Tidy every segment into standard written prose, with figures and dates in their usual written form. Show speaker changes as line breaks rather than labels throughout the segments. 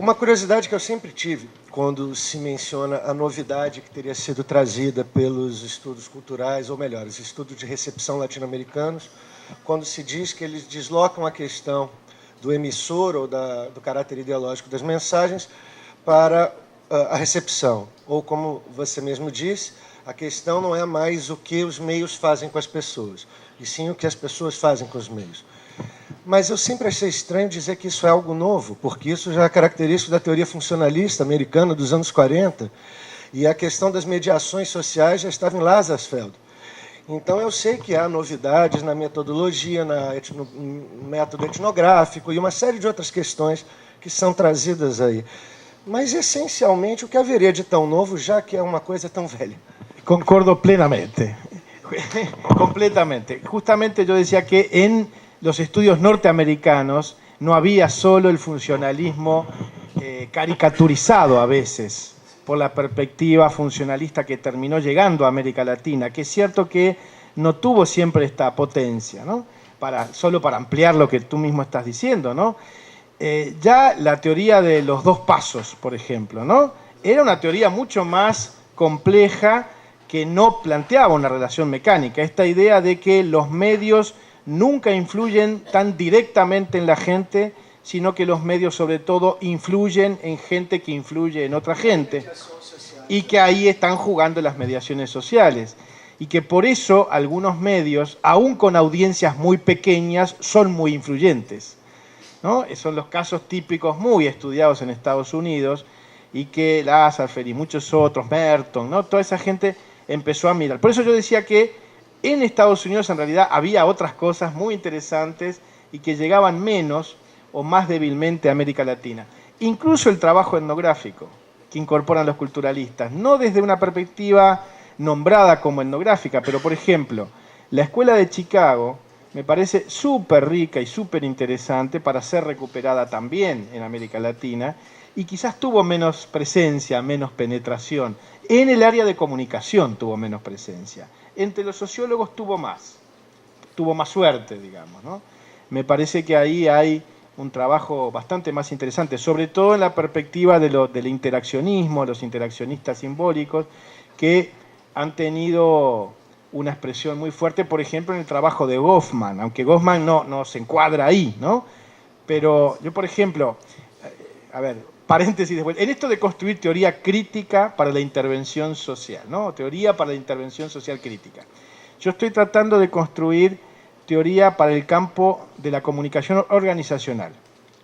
Uma curiosidade que eu sempre tive, quando se menciona a novidade que teria sido trazida pelos estudos culturais, ou melhor, os estudos de recepção latino-americanos, quando se diz que eles deslocam a questão do emissor ou do caráter ideológico das mensagens para a recepção. Ou, como você mesmo disse, a questão não é mais o que os meios fazem com as pessoas, e sim o que as pessoas fazem com os meios. Mas eu sempre achei estranho dizer que isso é algo novo, porque isso já é característico da teoria funcionalista americana dos anos 40, e a questão das mediações sociais já estava em Lazarsfeld. Então, eu sei que há novidades na metodologia, no método etnográfico e uma série de outras questões que são trazidas aí. Mas, essencialmente, o que haveria de tão novo, já que é uma coisa tão velha?
Concordo plenamente, completamente. Justamente yo decía que en los estudios norteamericanos no había solo el funcionalismo caricaturizado a veces por la perspectiva funcionalista que terminó llegando a América Latina, que es cierto que no tuvo siempre esta potencia, ¿no? Solo para ampliar lo que tú mismo estás diciendo, ¿no? Ya la teoría de los dos pasos, por ejemplo, ¿no? Era una teoría mucho más compleja que no planteaba una relación mecánica. Esta idea de que los medios nunca influyen tan directamente en la gente, sino que los medios sobre todo influyen en gente que influye en otra gente, y que ahí están jugando las mediaciones sociales, y que por eso algunos medios, aún con audiencias muy pequeñas, son muy influyentes, ¿no? Son los casos típicos muy estudiados en Estados Unidos, y que Lazarsfeld y muchos otros, Merton, ¿no? Toda esa gente empezó a mirar. Por eso yo decía que en Estados Unidos en realidad había otras cosas muy interesantes y que llegaban menos o más débilmente a América Latina. Incluso el trabajo etnográfico que incorporan los culturalistas, no desde una perspectiva nombrada como etnográfica, pero por ejemplo, la Escuela de Chicago me parece súper rica y súper interesante para ser recuperada también en América Latina, y quizás tuvo menos presencia, menos penetración. En el área de comunicación tuvo menos presencia. Entre los sociólogos tuvo más suerte, digamos, ¿no? Me parece que ahí hay un trabajo bastante más interesante, sobre todo en la perspectiva del interaccionismo, los interaccionistas simbólicos, que han tenido una expresión muy fuerte, por ejemplo, en el trabajo de Goffman, aunque Goffman no se encuadra ahí, ¿no? Pero yo, por ejemplo, a ver, paréntesis después, en esto de construir teoría crítica para la intervención social, ¿no? Teoría para la intervención social crítica. Yo estoy tratando de construir teoría para el campo de la comunicación organizacional,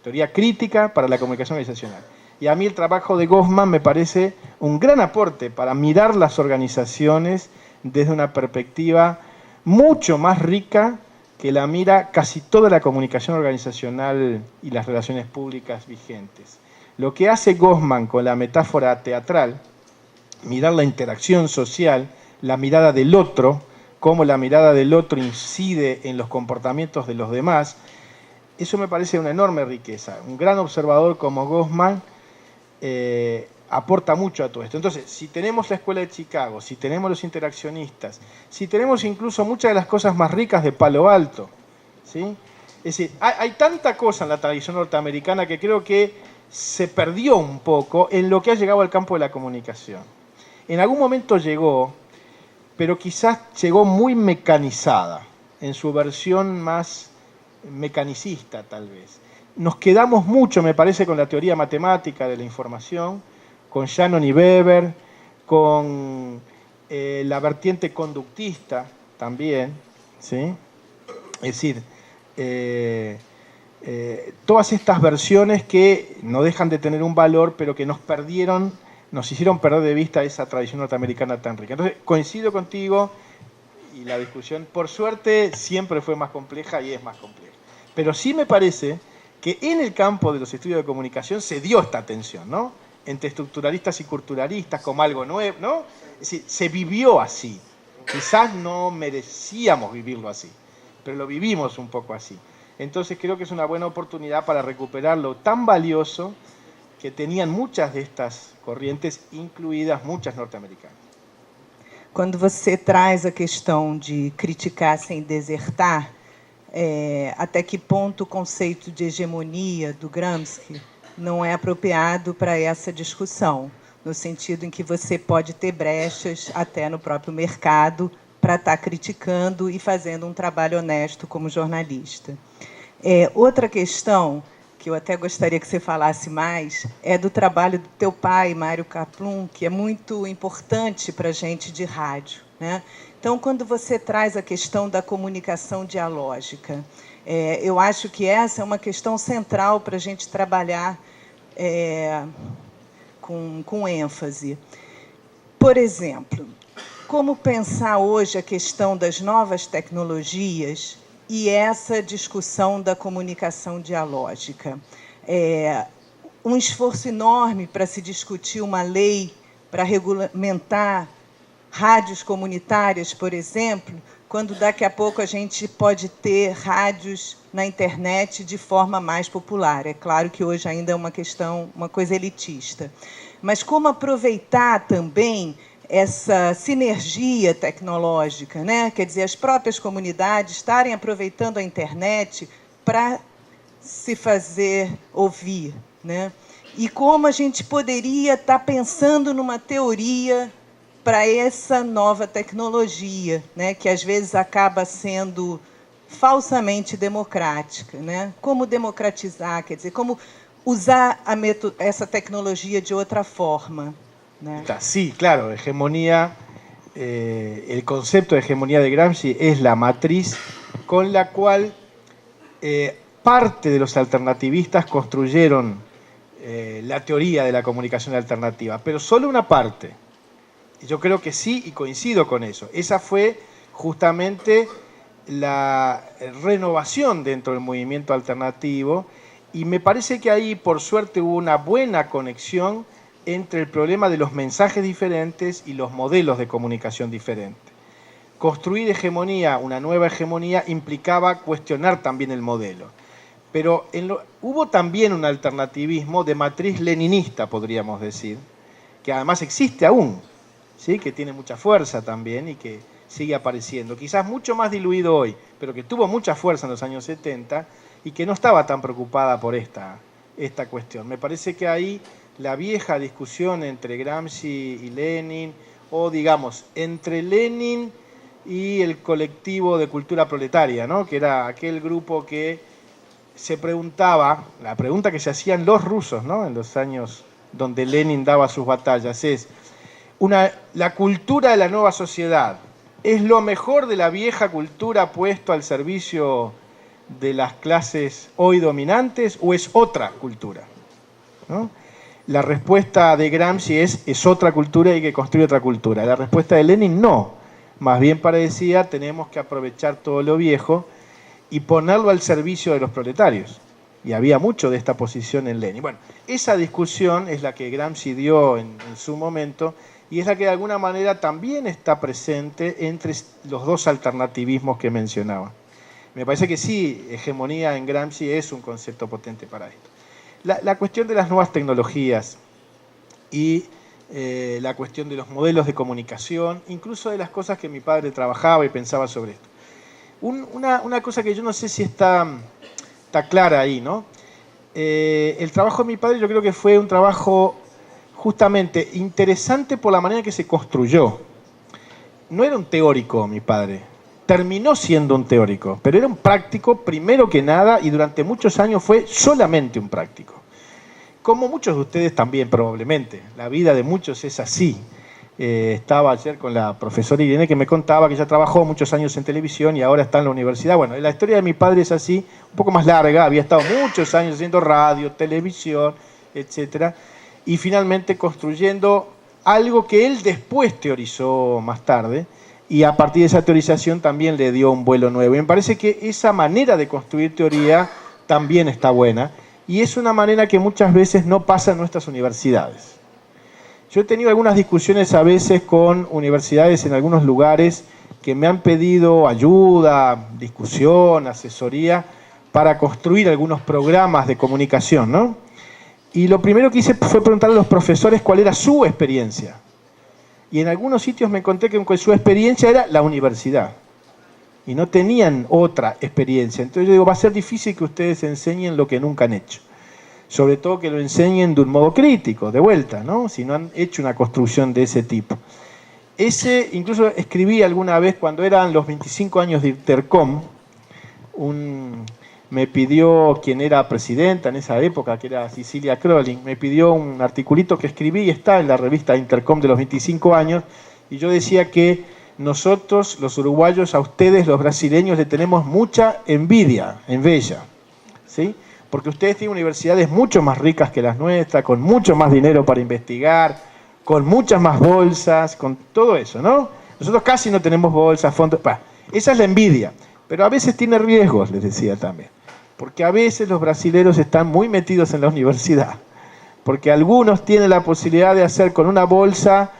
teoría crítica para la comunicación organizacional. Y a mí el trabajo de Goffman me parece un gran aporte para mirar las organizaciones desde una perspectiva mucho más rica que la mira casi toda la comunicación organizacional y las relaciones públicas vigentes. Lo que hace Goffman con la metáfora teatral, mirar la interacción social, la mirada del otro, cómo la mirada del otro incide en los comportamientos de los demás, eso me parece una enorme riqueza. Un gran observador como Goffman aporta mucho a todo esto. Entonces, si tenemos la Escuela de Chicago, si tenemos los interaccionistas, si tenemos incluso muchas de las cosas más ricas de Palo Alto, ¿sí? Es decir, hay tanta cosa en la tradición norteamericana que creo que se perdió un poco en lo que ha llegado al campo de la comunicación. En algún momento llegó, pero quizás llegó muy mecanizada, en su versión más mecanicista tal vez. Nos quedamos mucho, me parece, con la teoría matemática de la información, con Shannon y Weber, con la vertiente conductista también, ¿sí? Es decir, todas estas versiones que no dejan de tener un valor, pero que nos hicieron perder de vista esa tradición norteamericana tan rica. Entonces, coincido contigo, y la discusión, por suerte, siempre fue más compleja y es más compleja. Pero sí me parece que en el campo de los estudios de comunicación se dio esta tensión, ¿no? Entre estructuralistas y culturalistas como algo nuevo, ¿no? Es decir, se vivió así. Quizás no merecíamos vivirlo así, pero lo vivimos un poco así. Entonces creo que es una buena oportunidad para recuperar lo tan valioso que tenían muchas de estas corrientes, incluídas muchas norteamericanas.
Quando você traz a questão de criticar sem desertar, até que ponto o conceito de hegemonia do Gramsci não é apropriado para essa discussão, no sentido em que você pode ter brechas até no próprio mercado para estar criticando e fazendo um trabalho honesto como jornalista. Outra questão que eu até gostaria que você falasse mais é do trabalho do teu pai, Mário Kaplun, que é muito importante para a gente de rádio, né? Então, quando você traz a questão da comunicação dialógica, eu acho que essa é uma questão central para a gente trabalhar com ênfase. Por exemplo, como pensar hoje a questão das novas tecnologias e essa discussão da comunicação dialógica? Um esforço enorme para se discutir uma lei para regulamentar rádios comunitárias, por exemplo, quando daqui a pouco a gente pode ter rádios na internet de forma mais popular. É claro que hoje ainda é uma questão, uma coisa elitista. Mas como aproveitar também essa sinergia tecnológica, né? Quer dizer, as próprias comunidades estarem aproveitando a internet para se fazer ouvir, né? E como a gente poderia estar pensando numa teoria para essa nova tecnologia, né, que às vezes acaba sendo falsamente democrática, né? Como democratizar, quer dizer, como usar essa tecnologia de otra forma, ¿no?
Sí, claro, hegemonía, el concepto de hegemonía de Gramsci es la matriz con la cual parte de los alternativistas construyeron la teoría de la comunicación alternativa, pero solo una parte. Yo creo que sí, y coincido con eso. Esa fue justamente la renovación dentro del movimiento alternativo, y me parece que ahí, por suerte, hubo una buena conexión entre el problema de los mensajes diferentes y los modelos de comunicación diferentes. Construir hegemonía, una nueva hegemonía, implicaba cuestionar también el modelo. Pero hubo también un alternativismo de matriz leninista, podríamos decir, que además existe aún, ¿sí? Que tiene mucha fuerza también y que sigue apareciendo. Quizás mucho más diluido hoy, pero que tuvo mucha fuerza en los años 70 y que no estaba tan preocupada por esta cuestión. Me parece que ahí la vieja discusión entre Gramsci y Lenin, o digamos, entre Lenin y el colectivo de cultura proletaria, ¿no? Que era aquel grupo que se preguntaba, la pregunta que se hacían los rusos, ¿no? En los años donde Lenin daba sus batallas, es: la cultura de la nueva sociedad, ¿es lo mejor de la vieja cultura puesto al servicio de las clases hoy dominantes o es otra cultura? ¿No? La respuesta de Gramsci es otra cultura y hay que construir otra cultura. La respuesta de Lenin no. Más bien parecía, tenemos que aprovechar todo lo viejo y ponerlo al servicio de los proletarios. Y había mucho de esta posición en Lenin. Bueno, esa discusión es la que Gramsci dio en su momento y es la que de alguna manera también está presente entre los dos alternativismos que mencionaba. Me parece que sí, hegemonía en Gramsci es un concepto potente para esto. La cuestión de las nuevas tecnologías y la cuestión de los modelos de comunicación, incluso de las cosas que mi padre trabajaba y pensaba sobre esto. Una cosa que yo no sé si está clara ahí, ¿no? El trabajo de mi padre yo creo que fue un trabajo justamente interesante por la manera en que se construyó. No era un teórico mi padre, terminó siendo un teórico, pero era un práctico primero que nada y durante muchos años fue solamente un práctico. Como muchos de ustedes también probablemente, la vida de muchos es así. Estaba ayer con la profesora Irene que me contaba que ella trabajó muchos años en televisión y ahora está en la universidad. Bueno, la historia de mi padre es así, un poco más larga, había estado muchos años haciendo radio, televisión, etcétera, y finalmente construyendo algo que él después teorizó más tarde, y a partir de esa teorización también le dio un vuelo nuevo. Y me parece que esa manera de construir teoría también está buena, y es una manera que muchas veces no pasa en nuestras universidades. Yo he tenido algunas discusiones a veces con universidades en algunos lugares que me han pedido ayuda, discusión, asesoría para construir algunos programas de comunicación, ¿no? Y lo primero que hice fue preguntarle a los profesores cuál era su experiencia. Y en algunos sitios me encontré que su experiencia era la universidad. Y no tenían otra experiencia. Entonces yo digo, va a ser difícil que ustedes enseñen lo que nunca han hecho. sobre todo que lo enseñen de un modo crítico, de vuelta, ¿no? Si no han hecho una construcción de ese tipo. Incluso escribí alguna vez, cuando eran los 25 años de Intercom, me pidió quien era presidenta en esa época, que era Cecilia Crolling, me pidió un articulito que escribí y está en la revista Intercom de los 25 años, y yo decía que nosotros, los uruguayos, a ustedes, los brasileños, le tenemos mucha envidia, ¿sí? Porque ustedes tienen universidades mucho más ricas que las nuestras, con mucho más dinero para investigar, con muchas más bolsas, con todo eso, ¿no? Nosotros casi no tenemos bolsas, fondos, esa es la envidia, pero a veces tiene riesgos, les decía también, porque a veces los brasileños están muy metidos en la universidad, porque algunos tienen la posibilidad de hacer con una bolsa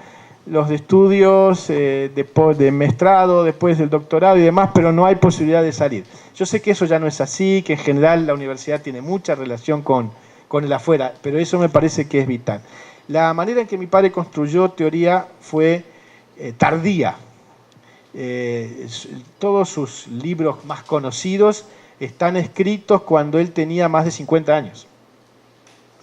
los estudios de maestrado, después del doctorado y demás, pero no hay posibilidad de salir. Yo sé que eso ya no es así, que en general la universidad tiene mucha relación con el afuera, pero eso me parece que es vital. La manera en que mi padre construyó teoría fue tardía. Todos sus libros más conocidos están escritos cuando él tenía más de 50 años,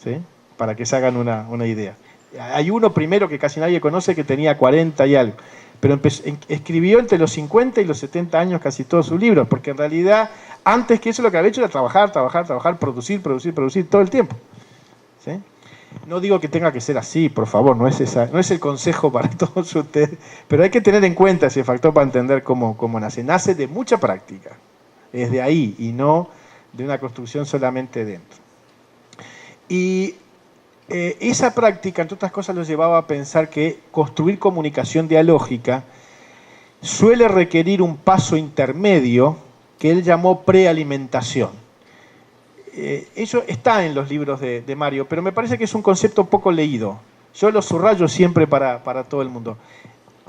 ¿sí? Para que se hagan una idea. Hay uno primero que casi nadie conoce que tenía 40 y algo, pero escribió entre los 50 y los 70 años casi todos sus libros, porque en realidad antes que eso lo que había hecho era trabajar, producir todo el tiempo, ¿sí? No digo que tenga que ser así, por favor, no es el consejo para todos ustedes, pero hay que tener en cuenta ese factor para entender cómo nace. Nace de mucha práctica, es de ahí, y no de una construcción solamente dentro. Y esa práctica, entre otras cosas, los llevaba a pensar que construir comunicación dialógica suele requerir un paso intermedio que él llamó prealimentación. Eso está en los libros de Mario, pero me parece que es un concepto poco leído. Yo lo subrayo siempre para todo el mundo.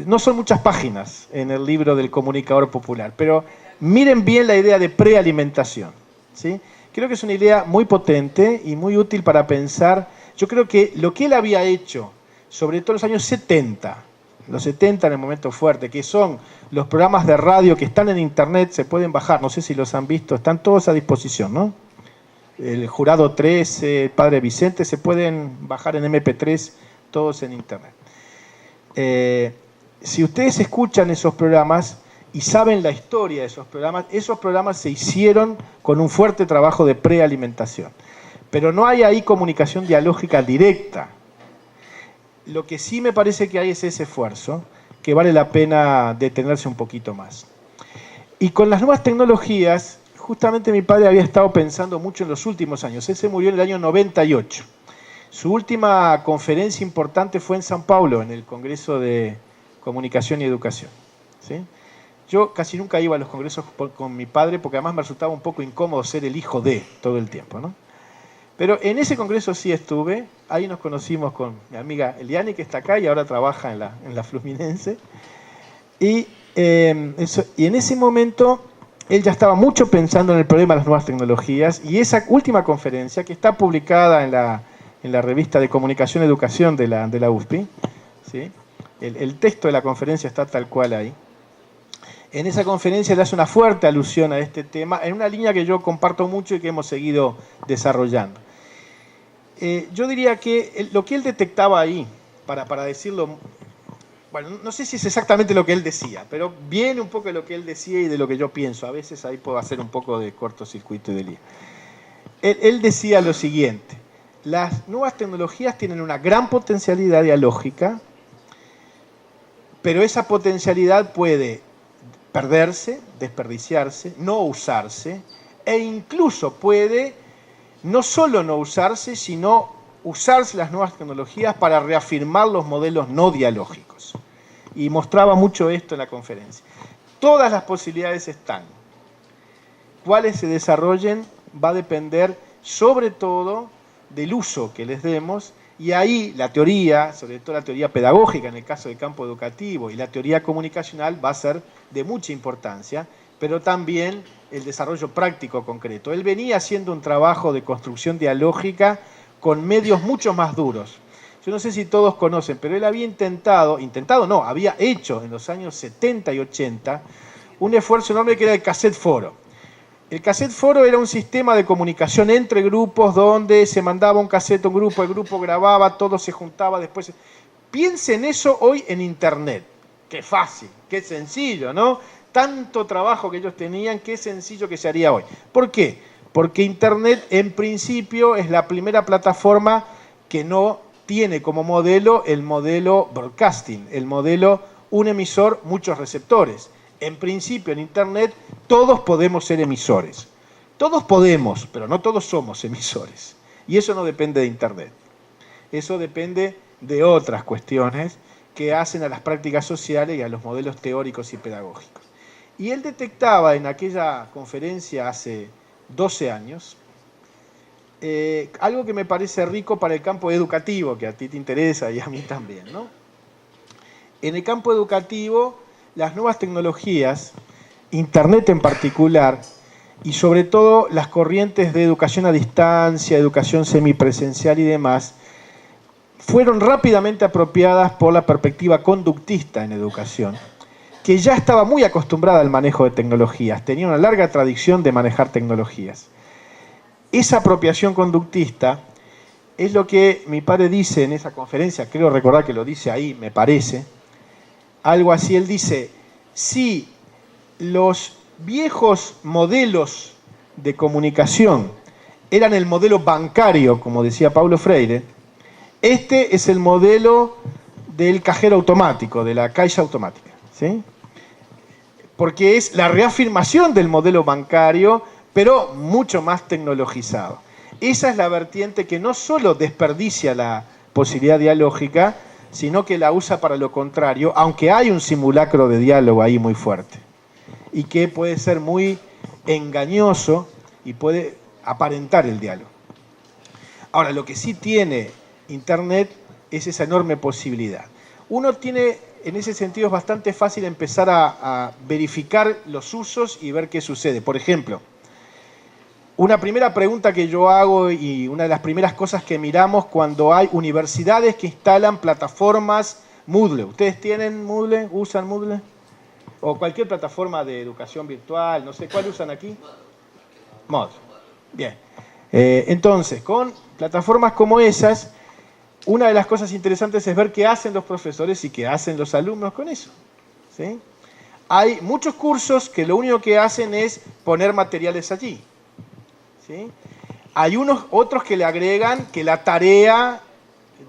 No son muchas páginas en el libro del comunicador popular, pero miren bien la idea de prealimentación, ¿sí? Creo que es una idea muy potente y muy útil para pensar. Yo creo que lo que él había hecho, sobre todo en los años 70, los 70 en el momento fuerte, que son los programas de radio que están en internet, se pueden bajar, no sé si los han visto, están todos a disposición, ¿no? El Jurado 13, el Padre Vicente, se pueden bajar en MP3, todos en internet. Si ustedes escuchan esos programas y saben la historia de esos programas se hicieron con un fuerte trabajo de prealimentación. Pero no hay ahí comunicación dialógica directa. Lo que sí me parece que hay es ese esfuerzo, que vale la pena detenerse un poquito más. Y con las nuevas tecnologías, justamente mi padre había estado pensando mucho en los últimos años. Él se murió en el año 98. Su última conferencia importante fue en San Paulo, en el Congreso de Comunicación y Educación, ¿sí? Yo casi nunca iba a los congresos con mi padre, porque además me resultaba un poco incómodo ser el hijo de todo el tiempo, ¿no? Pero en ese congreso sí estuve, ahí nos conocimos con mi amiga Eliane, que está acá y ahora trabaja en la Fluminense. Y en ese momento él ya estaba mucho pensando en el problema de las nuevas tecnologías, y esa última conferencia, que está publicada en la revista de Comunicación y Educación de la USP, ¿sí? El texto de la conferencia está tal cual ahí. En esa conferencia le hace una fuerte alusión a este tema, en una línea que yo comparto mucho y que hemos seguido desarrollando. Yo diría que lo que él detectaba ahí, para decirlo, bueno, no sé si es exactamente lo que él decía, pero viene un poco de lo que él decía y de lo que yo pienso. A veces ahí puedo hacer un poco de cortocircuito y de lío. Él decía lo siguiente: las nuevas tecnologías tienen una gran potencialidad dialógica, pero esa potencialidad puede perderse, desperdiciarse, no usarse, e incluso puede no solo no usarse, sino usarse las nuevas tecnologías para reafirmar los modelos no dialógicos. Y mostraba mucho esto en la conferencia. Todas las posibilidades están. Cuáles se desarrollen va a depender sobre todo del uso que les demos, y ahí la teoría, sobre todo la teoría pedagógica en el caso del campo educativo, y la teoría comunicacional va a ser de mucha importancia, pero también el desarrollo práctico concreto. Él venía haciendo un trabajo de construcción dialógigica con medios mucho más duros. Yo no sé si todos conocen, pero él había había hecho en los años 70 y 80 un esfuerzo enorme que era el cassette foro. El cassette foro era un sistema de comunicación entre grupos donde se mandaba un cassette a un grupo, el grupo grababa, todo se juntaba después. Piensen eso hoy en Internet. Qué fácil, qué sencillo, ¿no? Tanto trabajo que ellos tenían, qué sencillo que se haría hoy. ¿Por qué? Porque Internet en principio es la primera plataforma que no tiene como modelo el modelo broadcasting, el modelo un emisor, muchos receptores. En principio en Internet todos podemos ser emisores. Todos podemos, pero no todos somos emisores. Y eso no depende de Internet. Eso depende de otras cuestiones que hacen a las prácticas sociales y a los modelos teóricos y pedagógicos. Y él detectaba en aquella conferencia hace 12 años algo que me parece rico para el campo educativo, que a ti te interesa y a mí también, ¿no? En el campo educativo, las nuevas tecnologías, Internet en particular, y sobre todo las corrientes de educación a distancia, educación semipresencial y demás, fueron rápidamente apropiadas por la perspectiva conductista en educación, que ya estaba muy acostumbrada al manejo de tecnologías, tenía una larga tradición de manejar tecnologías. Esa apropiación conductista es lo que mi padre dice en esa conferencia, creo recordar que lo dice ahí, me parece, algo así, él dice, si los viejos modelos de comunicación eran el modelo bancario, como decía Paulo Freire, este es el modelo del cajero automático, de la caixa automática, ¿sí? Porque es la reafirmación del modelo bancario, pero mucho más tecnologizado. Esa es la vertiente que no solo desperdicia la posibilidad dialógica, sino que la usa para lo contrario, aunque hay un simulacro de diálogo ahí muy fuerte, y que puede ser muy engañoso y puede aparentar el diálogo. Ahora, lo que sí tiene Internet es esa enorme posibilidad. Uno tiene, en ese sentido, es bastante fácil empezar a verificar los usos y ver qué sucede. Por ejemplo, una primera pregunta que yo hago y una de las primeras cosas que miramos cuando hay universidades que instalan plataformas Moodle. ¿Ustedes tienen Moodle? ¿Usan Moodle? O cualquier plataforma de educación virtual, no sé, ¿cuál usan aquí? Moodle. Bien. Entonces, con plataformas como esas, una de las cosas interesantes es ver qué hacen los profesores y qué hacen los alumnos con eso, ¿sí? Hay muchos cursos que lo único que hacen es poner materiales allí, ¿sí? Hay otros que le agregan que la tarea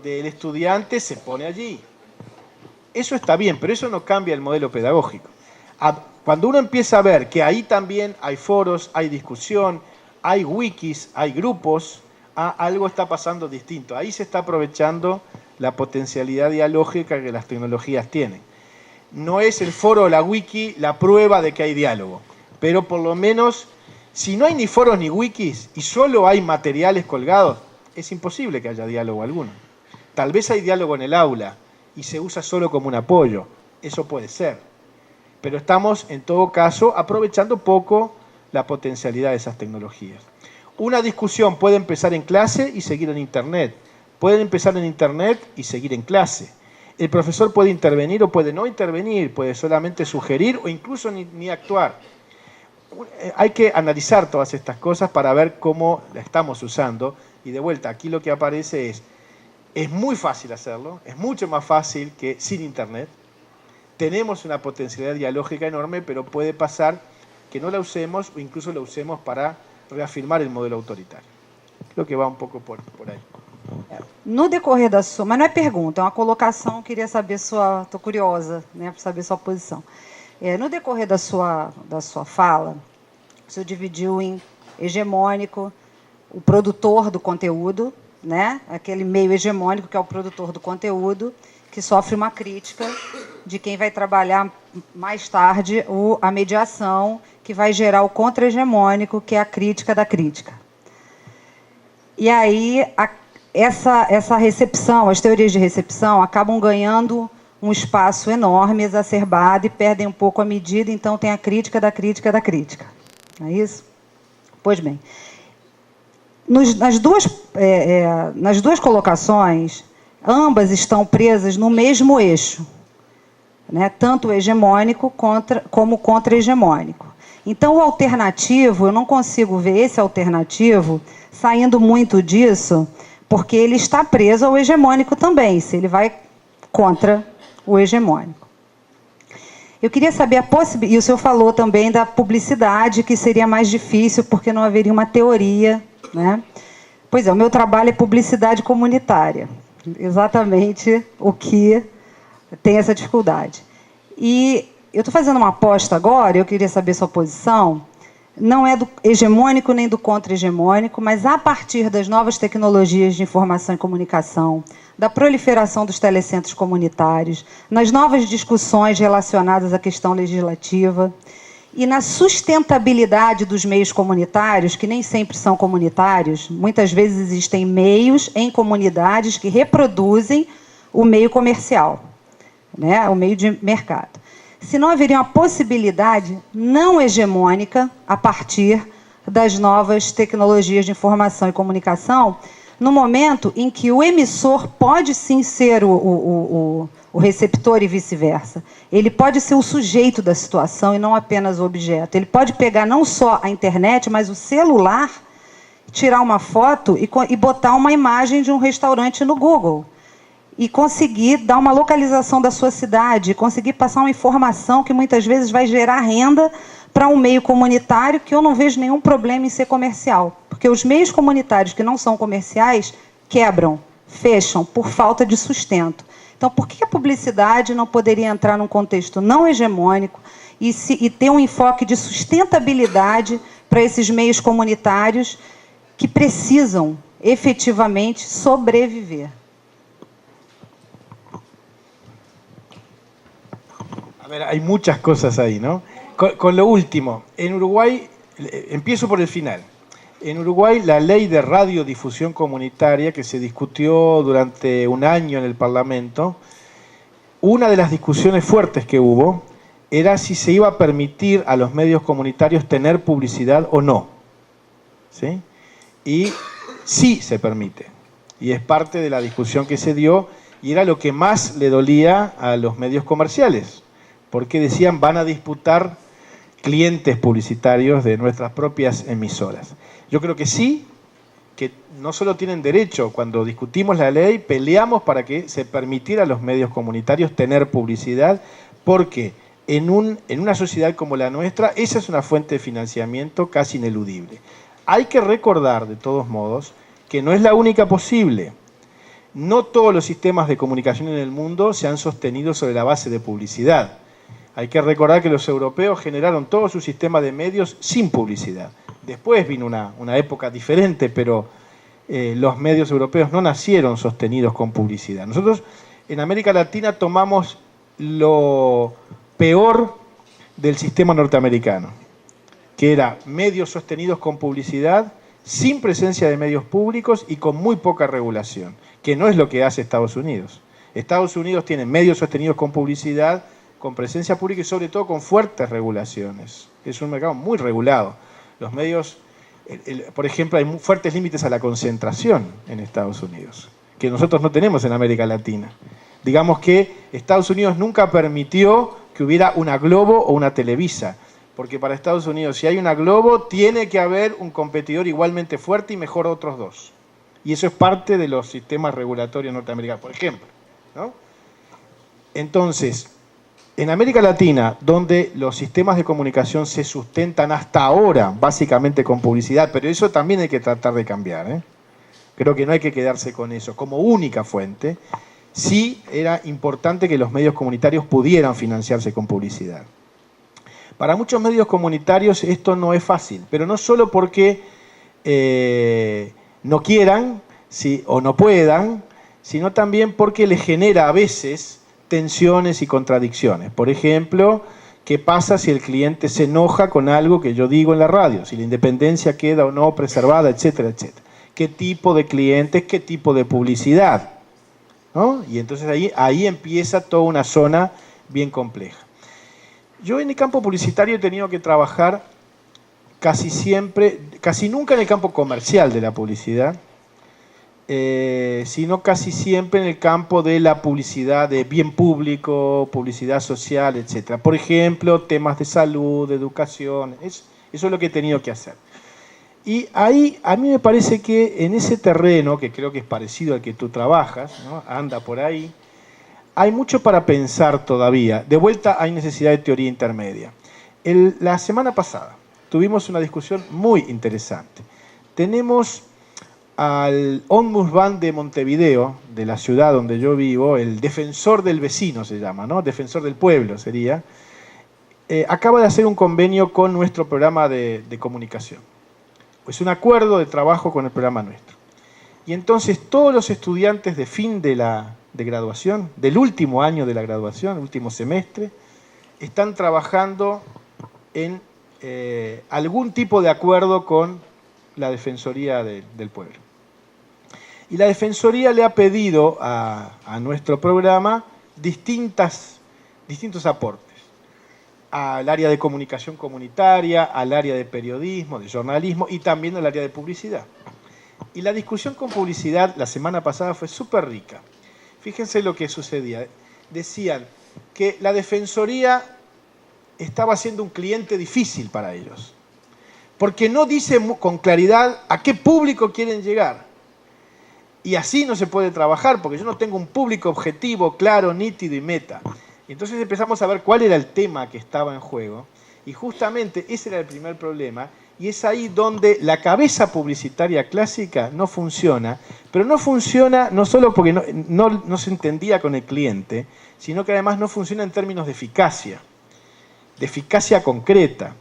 del estudiante se pone allí. Eso está bien, pero eso no cambia el modelo pedagógico. Cuando uno empieza a ver que ahí también hay foros, hay discusión, hay wikis, hay grupos, algo está pasando distinto. Ahí se está aprovechando la potencialidad dialógica que las tecnologías tienen. No es el foro o la wiki la prueba de que hay diálogo, pero por lo menos, si no hay ni foros ni wikis y solo hay materiales colgados, es imposible que haya diálogo alguno. Tal vez hay diálogo en el aula y se usa solo como un apoyo, eso puede ser. Pero estamos, en todo caso, aprovechando poco la potencialidad de esas tecnologías. Una discusión puede empezar en clase y seguir en Internet. Puede empezar en Internet y seguir en clase. El profesor puede intervenir o puede no intervenir, puede solamente sugerir o incluso ni actuar. Hay que analizar todas estas cosas para ver cómo la estamos usando. Y de vuelta, aquí lo que aparece es muy fácil hacerlo, es mucho más fácil que sin Internet. Tenemos una potencialidad dialógica enorme, pero puede pasar que no la usemos o incluso la usemos para reafirmar el modelo autoritario. Creo que va um pouco por aí.
No decorrer da sua... Mas não é pergunta, é uma colocação, eu queria saber sua... Estou curiosa, né, para saber sua posição. No decorrer da sua fala, o senhor dividiu em hegemônico, o produtor do conteúdo, né, aquele meio hegemônico que é o produtor do conteúdo, que sofre uma crítica de quem vai trabalhar mais tarde a mediação, que vai gerar o contra-hegemônico, que é a crítica da crítica. E aí, essa recepção, as teorias de recepção, acabam ganhando um espaço enorme, exacerbado, e perdem um pouco a medida, então tem a crítica da crítica da crítica. Não é isso? Pois bem, nas duas colocações, ambas estão presas no mesmo eixo, né? Tanto o hegemônico como o contra-hegemônico. Então, o alternativo, eu não consigo ver esse alternativo saindo muito disso, porque ele está preso ao hegemônico também, se ele vai contra o hegemônico. Eu queria saber a possibilidade, e o senhor falou também da publicidade, que seria mais difícil, porque não haveria uma teoria, né? Pois é, o meu trabalho é publicidade comunitária, exatamente o que tem essa dificuldade. E eu estou fazendo uma aposta agora, eu queria saber sua posição, não é do hegemônico nem do contra-hegemônico, mas a partir das novas tecnologias de informação e comunicação, da proliferação dos telecentros comunitários, nas novas discussões relacionadas à questão legislativa e na sustentabilidade dos meios comunitários, que nem sempre são comunitários, muitas vezes existem meios em comunidades que reproduzem o meio comercial, né, o meio de mercado. Se não haveria uma possibilidade não hegemônica a partir das novas tecnologias de informação e comunicação, no momento em que o emissor pode sim ser o receptor e vice-versa. Ele pode ser o sujeito da situação e não apenas o objeto. Ele pode pegar não só a internet, mas o celular, tirar uma foto e botar uma imagem de um restaurante no Google. E conseguir dar uma localização da sua cidade, conseguir passar uma informação que muitas vezes vai gerar renda para um meio comunitário, que eu não vejo nenhum problema em ser comercial. Porque os meios comunitários que não são comerciais quebram, fecham, por falta de sustento. Então, por que a publicidade não poderia entrar num contexto não hegemônico e ter um enfoque de sustentabilidade para esses meios comunitários que precisam efetivamente sobreviver?
A ver, hay muchas cosas ahí, ¿no? Con lo último, en Uruguay, empiezo por el final. En Uruguay, la ley de radiodifusión comunitaria, que se discutió durante un año en el Parlamento, una de las discusiones fuertes que hubo era si se iba a permitir a los medios comunitarios tener publicidad o no, ¿sí? Y sí se permite, y es parte de la discusión que se dio, y era lo que más le dolía a los medios comerciales, porque decían van a disputar clientes publicitarios de nuestras propias emisoras. Yo creo que sí, que no solo tienen derecho, cuando discutimos la ley, peleamos para que se permitiera a los medios comunitarios tener publicidad, porque en una sociedad como la nuestra, esa es una fuente de financiamiento casi ineludible. Hay que recordar, de todos modos, que no es la única posible. No todos los sistemas de comunicación en el mundo se han sostenido sobre la base de publicidad. Hay que recordar que los europeos generaron todo su sistema de medios sin publicidad. Después vino una época diferente, pero los medios europeos no nacieron sostenidos con publicidad. Nosotros en América Latina tomamos lo peor del sistema norteamericano, que era medios sostenidos con publicidad, sin presencia de medios públicos y con muy poca regulación, que no es lo que hace Estados Unidos. Estados Unidos tiene medios sostenidos con publicidad, con presencia pública y sobre todo con fuertes regulaciones. Es un mercado muy regulado. Los medios, por ejemplo, hay fuertes límites a la concentración en Estados Unidos, que nosotros no tenemos en América Latina. Digamos que Estados Unidos nunca permitió que hubiera una Globo o una Televisa, porque para Estados Unidos, si hay una Globo, tiene que haber un competidor igualmente fuerte y mejor otros dos. Y eso es parte de los sistemas regulatorios norteamericanos, por ejemplo, ¿no? Entonces, en América Latina, donde los sistemas de comunicación se sustentan hasta ahora, básicamente con publicidad, pero eso también hay que tratar de cambiar, ¿eh? Creo que no hay que quedarse con eso como única fuente. Sí era importante que los medios comunitarios pudieran financiarse con publicidad. Para muchos medios comunitarios esto no es fácil, pero no solo porque no quieran o no puedan, sino también porque les genera a veces tensiones y contradicciones. Por ejemplo, ¿qué pasa si el cliente se enoja con algo que yo digo en la radio? Si la independencia queda o no preservada, etcétera, etcétera. ¿Qué tipo de clientes, qué tipo de publicidad? ¿No? Y entonces ahí empieza toda una zona bien compleja. Yo en el campo publicitario he tenido que trabajar casi siempre, casi nunca en el campo comercial de la publicidad, sino casi siempre en el campo de la publicidad de bien público, publicidad social, etc. Por ejemplo, temas de salud, de educación, eso es lo que he tenido que hacer. Y ahí a mí me parece que en ese terreno, que creo que es parecido al que tú trabajas, ¿no? Anda por ahí, hay mucho para pensar todavía. De vuelta hay necesidad de teoría intermedia. La semana pasada tuvimos una discusión muy interesante. Tenemos al Ombudsman de Montevideo, de la ciudad donde yo vivo, el defensor del vecino se llama, ¿no? Defensor del pueblo sería, acaba de hacer un convenio con nuestro programa de comunicación. Es un acuerdo de trabajo con el programa nuestro. Y entonces todos los estudiantes de fin de graduación, del último año de la graduación, último semestre, están trabajando en algún tipo de acuerdo con la Defensoría del Pueblo. Y la Defensoría le ha pedido a nuestro programa distintos aportes. Al área de comunicación comunitaria, al área de periodismo, de jornalismo y también al área de publicidad. Y la discusión con publicidad la semana pasada fue súper rica. Fíjense lo que sucedía. Decían que la Defensoría estaba siendo un cliente difícil para ellos, porque no dice con claridad a qué público quieren llegar. Y así no se puede trabajar, porque yo no tengo un público objetivo, claro, nítido y meta. Y entonces empezamos a ver cuál era el tema que estaba en juego, y justamente ese era el primer problema, y es ahí donde la cabeza publicitaria clásica no funciona, pero no funciona no solo porque no se entendía con el cliente, sino que además no funciona en términos de eficacia concreta.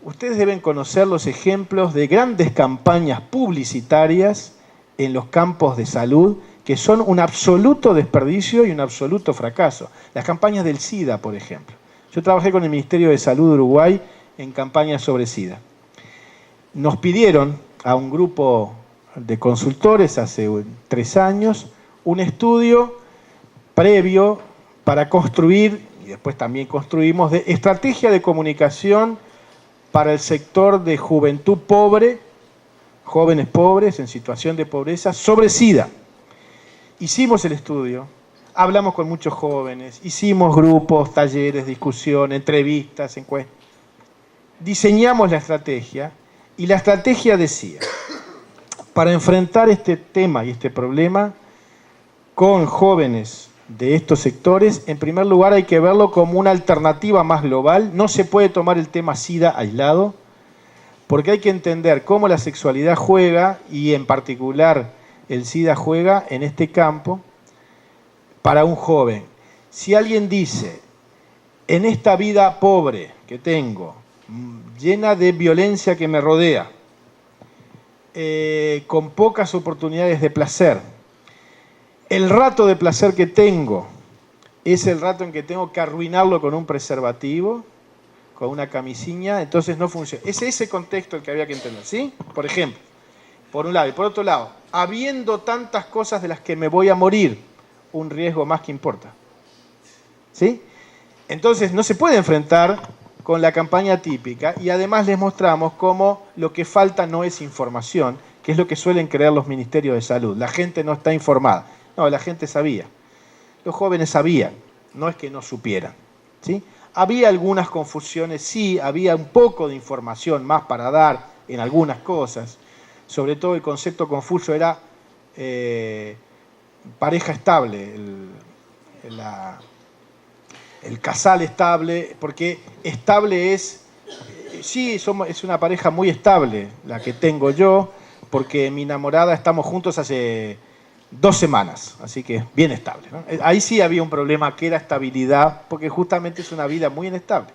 Ustedes deben conocer los ejemplos de grandes campañas publicitarias en los campos de salud que son un absoluto desperdicio y un absoluto fracaso. Las campañas del SIDA, por ejemplo. Yo trabajé con el Ministerio de Salud de Uruguay en campañas sobre SIDA. Nos pidieron a un grupo de consultores hace 3 años un estudio previo para construir, y después también construimos, de estrategia de comunicación para el sector de juventud pobre, jóvenes pobres en situación de pobreza, sobre SIDA. Hicimos el estudio, hablamos con muchos jóvenes, hicimos grupos, talleres, discusiones, entrevistas, encuestas. Diseñamos la estrategia y la estrategia decía, para enfrentar este tema y este problema con jóvenes de estos sectores, en primer lugar hay que verlo como una alternativa más global. No se puede tomar el tema SIDA aislado, porque hay que entender cómo la sexualidad juega, y en particular el SIDA juega en este campo para un joven. Si alguien dice, en esta vida pobre que tengo, llena de violencia que me rodea, con pocas oportunidades de placer, el rato de placer que tengo es el rato en que tengo que arruinarlo con un preservativo, con una camisinha, entonces no funciona. Es ese contexto el que había que entender, ¿sí? Por ejemplo, por un lado. Y por otro lado, habiendo tantas cosas de las que me voy a morir, un riesgo más que importa. ¿Sí? Entonces no se puede enfrentar con la campaña típica, y además les mostramos cómo lo que falta no es información, que es lo que suelen creer los ministerios de salud. La gente no está informada. No, la gente sabía. Los jóvenes sabían, no es que no supieran. ¿Sí? Había algunas confusiones, sí, había un poco de información más para dar en algunas cosas. Sobre todo el concepto confuso era pareja estable, el casal estable, porque estable es, sí, es una pareja muy estable la que tengo yo, porque mi enamorada estamos juntos hace 2 semanas, así que bien estable, ¿no? Ahí sí había un problema que era estabilidad, porque justamente es una vida muy inestable.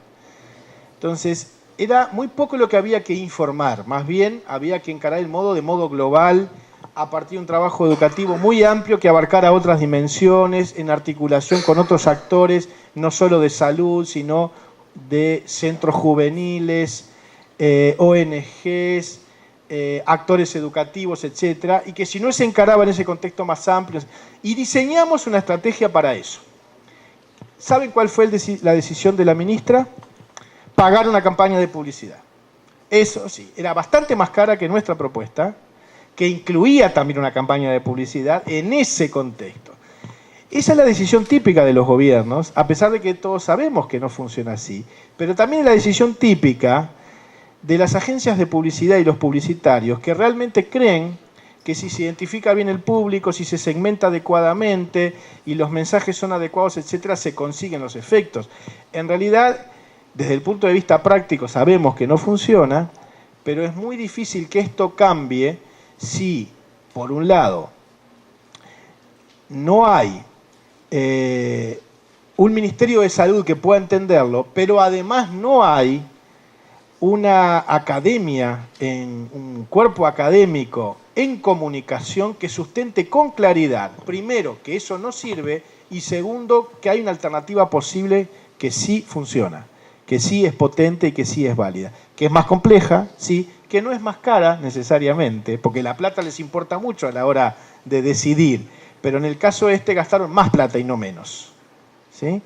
Entonces, era muy poco lo que había que informar, más bien había que encarar el modo de modo global, a partir de un trabajo educativo muy amplio que abarcara otras dimensiones, en articulación con otros actores, no solo de salud, sino de centros juveniles, ONGs, actores educativos, etcétera, y que si no se encaraba en ese contexto más amplio, y diseñamos una estrategia para eso. ¿Saben cuál fue la decisión de la ministra? Pagar una campaña de publicidad. Eso sí, era bastante más cara que nuestra propuesta, que incluía también una campaña de publicidad en ese contexto. Esa es la decisión típica de los gobiernos, a pesar de que todos sabemos que no funciona así, pero también es la decisión típica de las agencias de publicidad y los publicitarios que realmente creen que si se identifica bien el público, si se segmenta adecuadamente y los mensajes son adecuados, etcétera, se consiguen los efectos. En realidad, desde el punto de vista práctico sabemos que no funciona, pero es muy difícil que esto cambie si, por un lado, no hay un Ministerio de Salud que pueda entenderlo, pero además no hay una academia, un cuerpo académico en comunicación que sustente con claridad, primero, que eso no sirve, y segundo, que hay una alternativa posible que sí funciona, que sí es potente y que sí es válida, que es más compleja, sí, que no es más cara necesariamente, porque la plata les importa mucho a la hora de decidir, pero en el caso este gastaron más plata y no menos, ¿sí?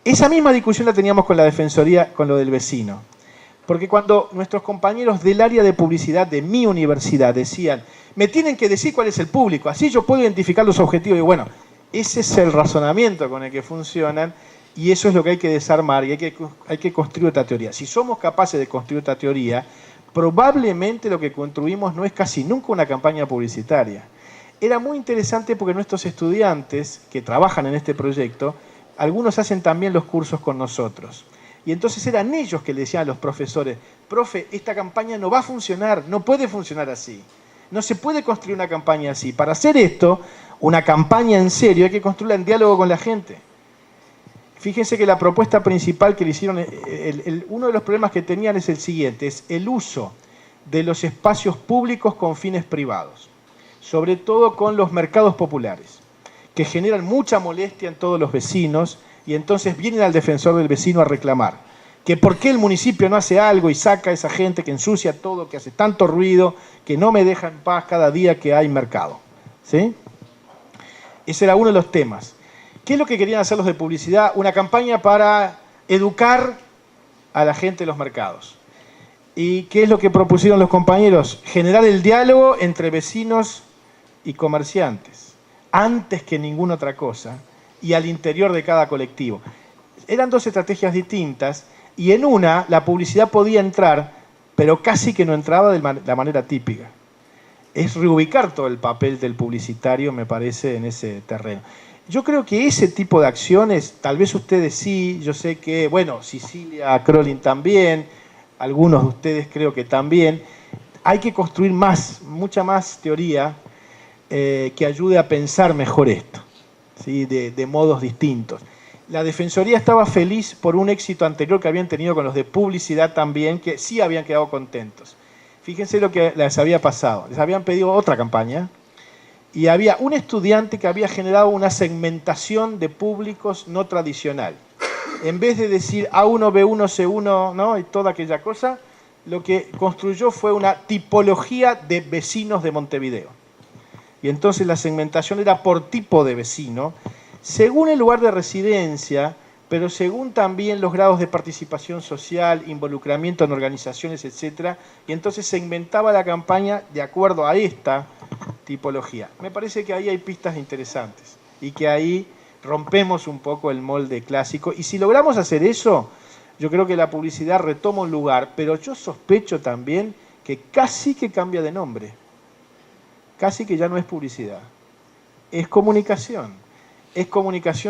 Esa misma discusión la teníamos con la Defensoría, con lo del vecino. Porque cuando nuestros compañeros del área de publicidad de mi universidad decían, me tienen que decir cuál es el público, así yo puedo identificar los objetivos. Y bueno, ese es el razonamiento con el que funcionan y eso es lo que hay que desarmar y hay que construir otra teoría. Si somos capaces de construir otra teoría, probablemente lo que construimos no es casi nunca una campaña publicitaria. Era muy interesante porque nuestros estudiantes que trabajan en este proyecto, algunos hacen también los cursos con nosotros. Y entonces eran ellos que le decían a los profesores, profe, esta campaña no va a funcionar, no puede funcionar así. No se puede construir una campaña así. Para hacer esto, una campaña en serio, hay que construirla en diálogo con la gente. Fíjense que la propuesta principal que le hicieron, uno de los problemas que tenían es el siguiente, es el uso de los espacios públicos con fines privados, sobre todo con los mercados populares, que generan mucha molestia en todos los vecinos, y entonces vienen al defensor del vecino a reclamar que por qué el municipio no hace algo y saca a esa gente que ensucia todo, que hace tanto ruido, que no me deja en paz cada día que hay mercado, ¿sí? Ese era uno de los temas. ¿Qué es lo que querían hacer los de publicidad? Una campaña para educar a la gente de los mercados. ¿Y qué es lo que propusieron los compañeros? Generar el diálogo entre vecinos y comerciantes, antes que ninguna otra cosa, y al interior de cada colectivo. Eran dos estrategias distintas y en una la publicidad podía entrar, pero casi que no entraba de la manera típica. Es reubicar todo el papel del publicitario, me parece, en ese terreno. Yo creo que ese tipo de acciones, tal vez ustedes sí, yo sé que, bueno, Cecilia Crolin también, algunos de ustedes creo que también, hay que construir mucha más teoría que ayude a pensar mejor esto. ¿Sí? De modos distintos. La Defensoría estaba feliz por un éxito anterior que habían tenido con los de publicidad también, que sí habían quedado contentos. Fíjense lo que les había pasado. Les habían pedido otra campaña y había un estudiante que había generado una segmentación de públicos no tradicional. En vez de decir A1, B1, C1, ¿no? Y toda aquella cosa, lo que construyó fue una tipología de vecinos de Montevideo. Y entonces la segmentación era por tipo de vecino, según el lugar de residencia, pero según también los grados de participación social, involucramiento en organizaciones, etc. Y entonces segmentaba la campaña de acuerdo a esta tipología. Me parece que ahí hay pistas interesantes y que ahí rompemos un poco el molde clásico. Y si logramos hacer eso, yo creo que la publicidad retoma un lugar, pero yo sospecho también que casi que cambia de nombre. Casi que ya no es publicidad, es comunicación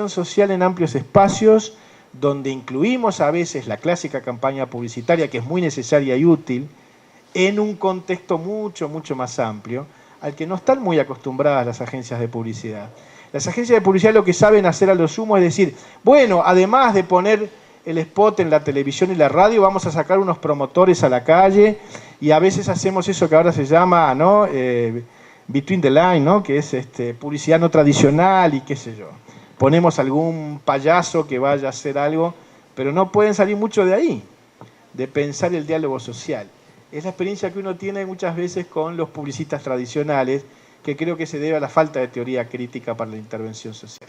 social en amplios espacios donde incluimos a veces la clásica campaña publicitaria que es muy necesaria y útil en un contexto mucho, mucho más amplio al que no están muy acostumbradas las agencias de publicidad. Las agencias de publicidad lo que saben hacer a lo sumo es decir, bueno, además de poner el spot en la televisión y la radio, vamos a sacar unos promotores a la calle y a veces hacemos eso que ahora se llama, ¿no? Between the line, ¿no? Que es publicidad no tradicional y qué sé yo. Ponemos algún payaso que vaya a hacer algo, pero no pueden salir mucho de ahí, de pensar el diálogo social. Es la experiencia que uno tiene muchas veces con los publicistas tradicionales, que creo que se debe a la falta de teoría crítica para la intervención social.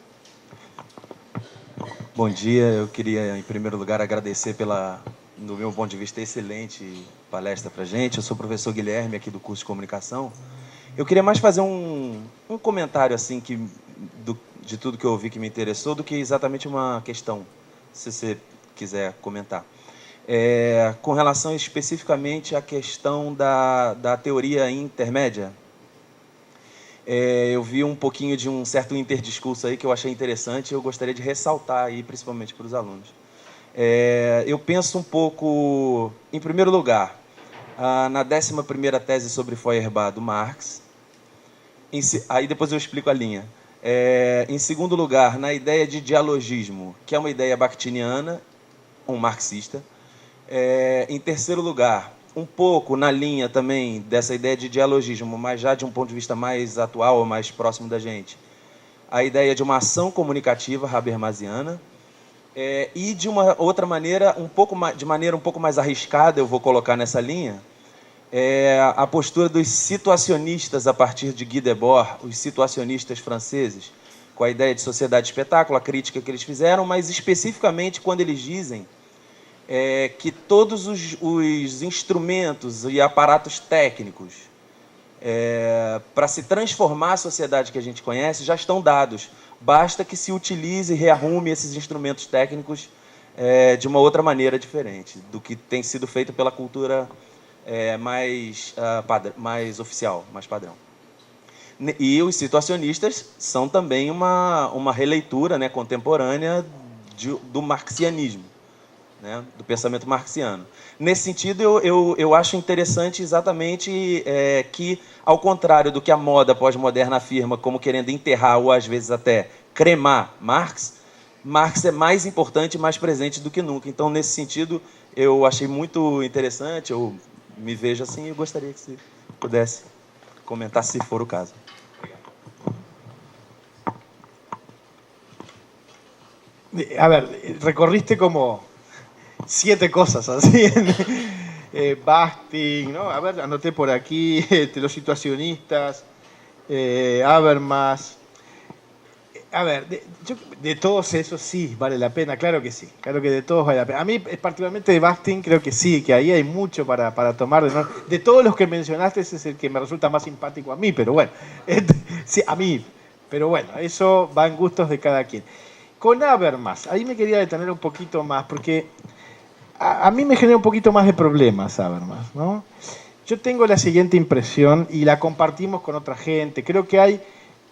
Bom dia, eu queria, em primeiro lugar, agradecer pela do meu ponto de vista, excelente palestra para a gente. Eu sou o professor Guilherme, aqui do curso de comunicação. Eu queria mais fazer um comentário assim de tudo que eu ouvi que me interessou, do que exatamente uma questão, se você quiser comentar. Com relação especificamente à questão da teoria intermédia, eu vi um pouquinho de um certo interdiscurso aí que eu achei interessante e eu gostaria de ressaltar aí, principalmente para os alunos. Eu penso um pouco, em primeiro lugar, na 11ª tese sobre Feuerbach do Marx. Aí depois eu explico a linha. Em segundo lugar, na ideia de dialogismo, que é uma ideia bakhtiniana, um marxista. Em terceiro lugar, um pouco na linha também dessa ideia de dialogismo, mas já de um ponto de vista mais atual, ou mais próximo da gente, a ideia de uma ação comunicativa habermasiana. E de uma outra maneira, de maneira um pouco mais arriscada, eu vou colocar nessa linha, a postura dos situacionistas a partir de Guy Debord, os situacionistas franceses, com a ideia de sociedade espetáculo, a crítica que eles fizeram, mas especificamente quando eles dizem que todos os instrumentos e aparatos técnicos para se transformar a sociedade que a gente conhece já estão dados. Basta que se utilize e rearrume esses instrumentos técnicos de uma outra maneira diferente do que tem sido feito pela cultura mais oficial, mais padrão. E os situacionistas são também uma releitura, né, contemporânea do marxianismo, né, do pensamento marxiano. Nesse sentido, eu acho interessante exatamente que, ao contrário do que a moda pós-moderna afirma como querendo enterrar ou, às vezes, até cremar Marx é mais importante e mais presente do que nunca. Então, nesse sentido, eu achei muito interessante, eu me vejo assim e eu gostaria que você pudesse comentar, se for o caso.
A ver, recorriste como 7 cosas así. Bakhtin, ¿no? A ver, anoté por aquí, los situacionistas, Habermas. A ver, de todos esos sí vale la pena, claro que sí, claro que de todos vale la pena. A mí, particularmente de Bakhtin, creo que sí, que ahí hay mucho para tomar. De todos los que mencionaste, ese es el que me resulta más simpático a mí, pero bueno, sí, a mí, pero bueno, eso va en gustos de cada quien. Con Habermas, ahí me quería detener un poquito más, porque a mí me genera un poquito más de problemas Habermas, ¿no? Yo tengo la siguiente impresión, y la compartimos con otra gente, creo que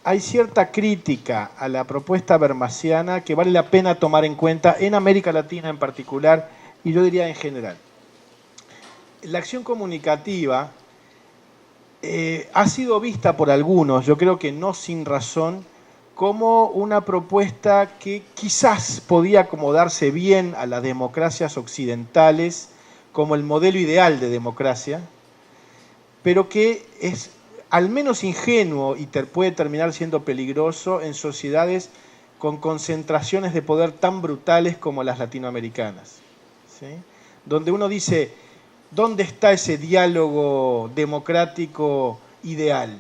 hay cierta crítica a la propuesta habermasiana que vale la pena tomar en cuenta en América Latina en particular, y yo diría en general. La acción comunicativa ha sido vista por algunos, yo creo que no sin razón, como una propuesta que quizás podía acomodarse bien a las democracias occidentales como el modelo ideal de democracia, pero que es al menos ingenuo y puede terminar siendo peligroso en sociedades con concentraciones de poder tan brutales como las latinoamericanas, ¿sí? Donde uno dice, ¿dónde está ese diálogo democrático ideal?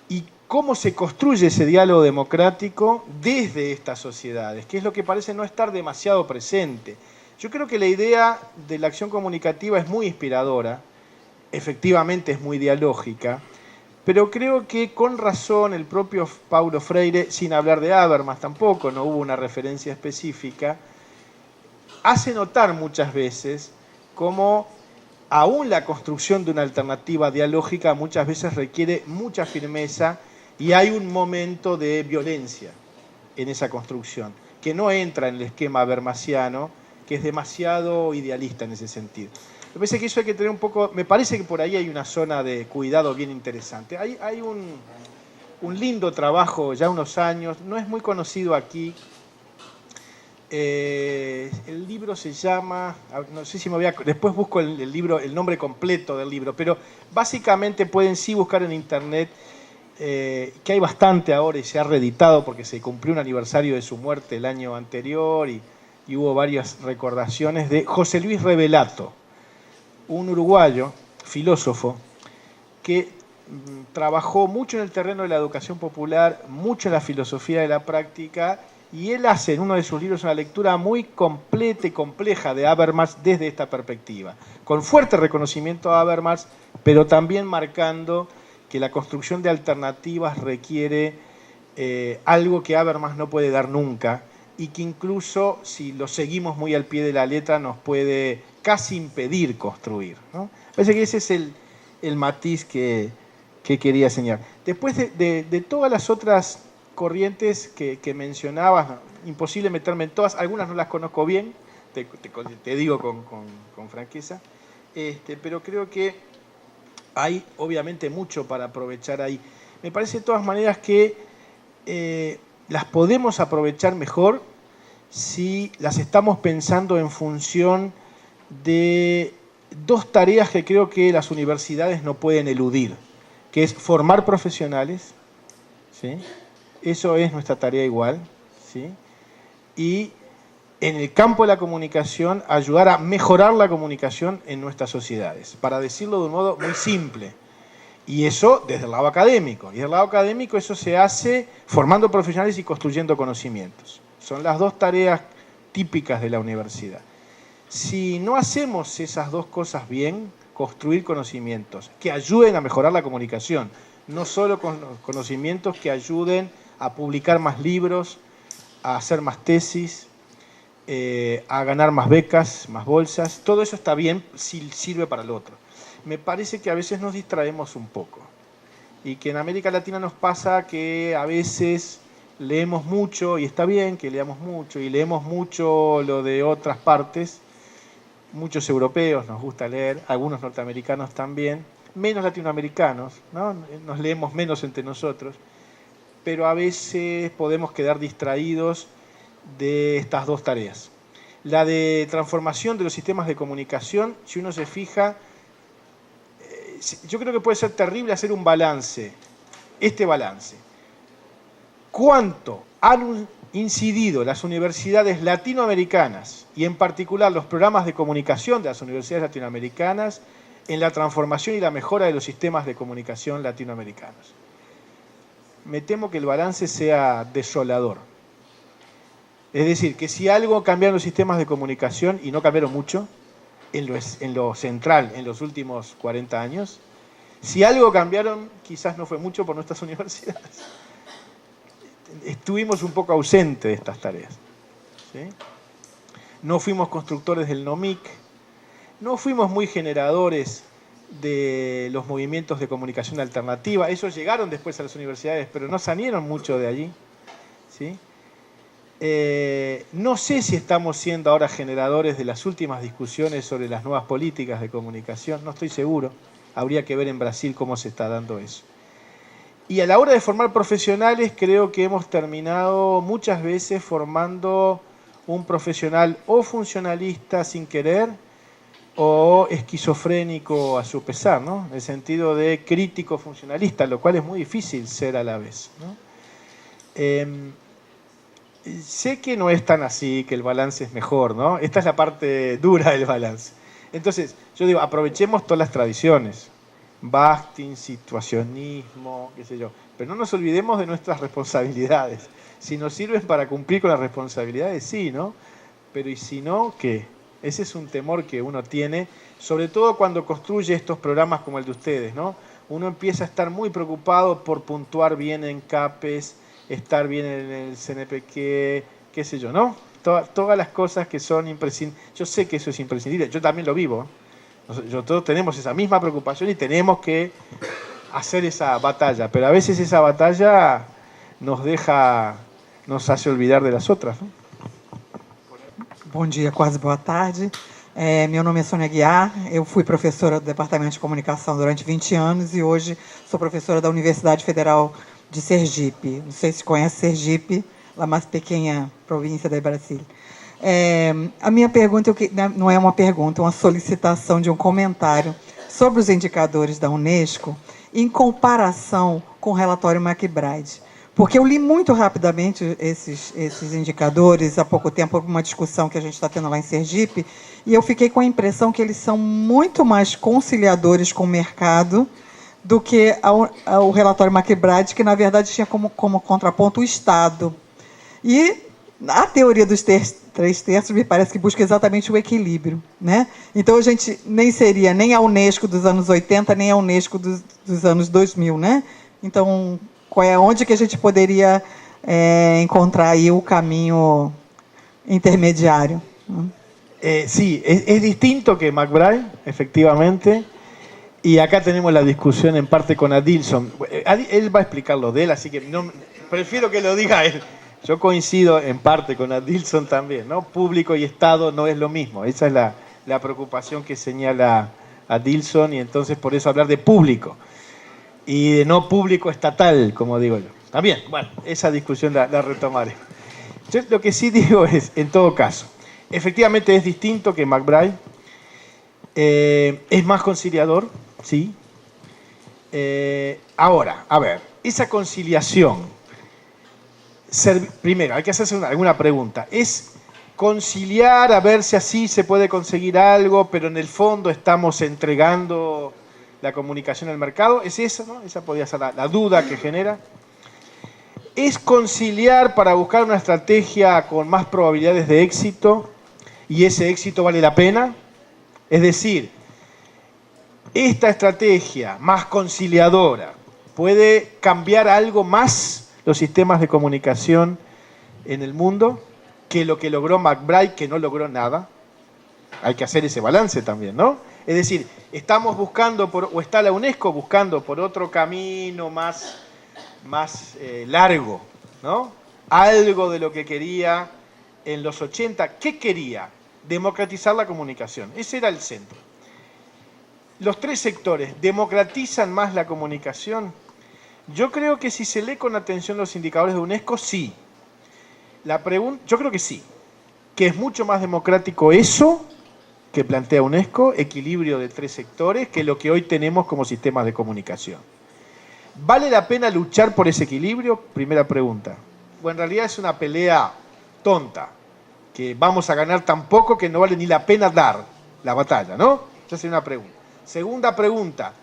¿Y cómo se construye ese diálogo democrático desde estas sociedades? Que es lo que parece no estar demasiado presente. Yo creo que la idea de la acción comunicativa es muy inspiradora, efectivamente es muy dialógica, pero creo que con razón el propio Paulo Freire, sin hablar de Habermas tampoco, no hubo una referencia específica, hace notar muchas veces cómo aún la construcción de una alternativa dialógica muchas veces requiere mucha firmeza y hay un momento de violencia en esa construcción, que no entra en el esquema habermasiano, que es demasiado idealista en ese sentido. Me parece que eso hay que tener un poco... Me parece que por ahí hay una zona de cuidado bien interesante. Hay un lindo trabajo, ya unos años, no es muy conocido aquí. El libro se llama... No sé si me voy a... Después busco el libro, el nombre completo del libro, pero básicamente pueden sí buscar en internet, que hay bastante ahora y se ha reeditado porque se cumplió un aniversario de su muerte el año anterior y hubo varias recordaciones de José Luis Revelato, un uruguayo, filósofo, que trabajó mucho en el terreno de la educación popular, mucho en la filosofía de la práctica Y él hace en uno de sus libros una lectura muy completa y compleja de Habermas desde esta perspectiva, con fuerte reconocimiento a Habermas, pero también marcando que la construcción de alternativas requiere algo que Habermas no puede dar nunca, y que incluso, si lo seguimos muy al pie de la letra, nos puede casi impedir construir, ¿no? Parece que ese es el matiz que quería señalar. Después de todas las otras corrientes que mencionabas, imposible meterme en todas, algunas no las conozco bien, te digo con franqueza, pero creo que hay obviamente mucho para aprovechar ahí. Me parece de todas maneras que las podemos aprovechar mejor si las estamos pensando en función de dos tareas que creo que las universidades no pueden eludir, que es formar profesionales, ¿sí? Eso es nuestra tarea igual, ¿sí? Y en el campo de la comunicación, ayudar a mejorar la comunicación en nuestras sociedades, para decirlo de un modo muy simple. Y eso desde el lado académico. Y desde el lado académico eso se hace formando profesionales y construyendo conocimientos. Son las dos tareas típicas de la universidad. Si no hacemos esas dos cosas bien, construir conocimientos que ayuden a mejorar la comunicación, no solo con conocimientos que ayuden a publicar más libros, a hacer más tesis, a ganar más becas, más bolsas, todo eso está bien si sirve para el otro. Me parece que a veces nos distraemos un poco y que en América Latina nos pasa que a veces leemos mucho, y está bien que leamos mucho, y leemos mucho lo de otras partes. Muchos europeos nos gusta leer, algunos norteamericanos también, menos latinoamericanos, ¿no? Nos leemos menos entre nosotros, pero a veces podemos quedar distraídos de estas dos tareas. La de transformación de los sistemas de comunicación, si uno se fija, yo creo que puede ser terrible hacer un balance, este balance. ¿Cuánto han incidido las universidades latinoamericanas, y en particular los programas de comunicación de las universidades latinoamericanas, en la transformación y la mejora de los sistemas de comunicación latinoamericanos? Me temo que el balance sea desolador. Es decir, que si algo cambiaron los sistemas de comunicación, y no cambiaron mucho, en lo central, en los últimos 40 años, si algo cambiaron, quizás no fue mucho por nuestras universidades. Estuvimos un poco ausentes de estas tareas, ¿sí? No fuimos constructores del NOMIC, no fuimos muy generadores de los movimientos de comunicación alternativa. Esos llegaron después a las universidades, pero no salieron mucho de allí, ¿sí? No sé si estamos siendo ahora generadores de las últimas discusiones sobre las nuevas políticas de comunicación, no estoy seguro. Habría que ver en Brasil cómo se está dando eso. Y a la hora de formar profesionales, creo que hemos terminado muchas veces formando un profesional o funcionalista sin querer, o esquizofrénico a su pesar, ¿no? En el sentido de crítico funcionalista, lo cual es muy difícil ser a la vez, ¿no? Sé que no es tan así, que el balance es mejor, ¿no? Esta es la parte dura del balance. Entonces, yo digo, aprovechemos todas las tradiciones. Bakhtin, situacionismo, qué sé yo. Pero no nos olvidemos de nuestras responsabilidades. Si nos sirven para cumplir con las responsabilidades, sí, ¿no? Pero ¿y si no, qué? Ese es un temor que uno tiene, sobre todo cuando construye estos programas como el de ustedes, ¿no? Uno empieza a estar muy preocupado por puntuar bien en CAPES, estar bien en el CNPq, qué sé yo, ¿no? Todas las cosas que son imprescindibles. Yo sé que eso es imprescindible, yo también lo vivo. Todos tenemos esa misma preocupación y tenemos que hacer esa batalla, pero a veces esa batalla nos hace olvidar de las otras, ¿no?
Bom dia, quase boa tarde. Meu nome é Sônia Guiar, eu fui professora do Departamento de Comunicação durante 20 anos e hoje sou professora da Universidade Federal de Sergipe. Não sei se conhece Sergipe, a mais pequena província da Brasília. A minha pergunta não é uma pergunta, é uma solicitação de um comentário sobre os indicadores da Unesco em comparação com o relatório McBride. Porque eu li muito rapidamente esses indicadores há pouco tempo, por uma discussão que a gente está tendo lá em Sergipe, e eu fiquei com a impressão que eles são muito mais conciliadores com o mercado do que o relatório McBride, que, na verdade, tinha como contraponto o Estado. E A teoria dos 3 terços me parece que busca exatamente o equilíbrio, né? Então a gente nem seria nem a Unesco dos anos 80, nem a Unesco dos anos 2000, né? Então, onde que a gente poderia encontrar aí o caminho intermediário?
Sí, es distinto que McBride, efectivamente. Y acá tenemos la discusión en parte con Adilson. Él va a explicar lo de él, así que no, prefiero que lo diga él. Yo coincido en parte con Adilson también, ¿no? Público y Estado no es lo mismo. Esa es la preocupación que señala Adilson, y entonces por eso hablar de público y de no público estatal, como digo yo. También, bueno, esa discusión la retomaré. Yo lo que sí digo es, en todo caso, efectivamente es distinto que McBride, es más conciliador, sí. Ahora, a ver, esa conciliación, primero, hay que hacerse alguna pregunta. ¿Es conciliar a ver si así se puede conseguir algo, pero en el fondo estamos entregando la comunicación al mercado? ¿Es eso, no? Esa podría ser la duda que genera. ¿Es conciliar para buscar una estrategia con más probabilidades de éxito y ese éxito vale la pena? Es decir, esta estrategia más conciliadora puede cambiar algo más los sistemas de comunicación en el mundo que lo que logró McBride, que no logró nada. Hay que hacer ese balance también, ¿no? Es decir, estamos buscando, o está la UNESCO buscando por otro camino más largo, ¿no? Algo de lo que quería en los 80. ¿Qué quería? Democratizar la comunicación. Ese era el centro. Los 3 sectores, ¿democratizan más la comunicación? Yo creo que si se lee con atención los indicadores de UNESCO, sí. Yo creo que sí. Que es mucho más democrático eso que plantea UNESCO, equilibrio de 3 sectores, que lo que hoy tenemos como sistemas de comunicación. ¿Vale la pena luchar por ese equilibrio? Primera pregunta. Bueno, en realidad es una pelea tonta, que vamos a ganar tan poco que no vale ni la pena dar la batalla, ¿no? Esa sería una pregunta. Segunda pregunta,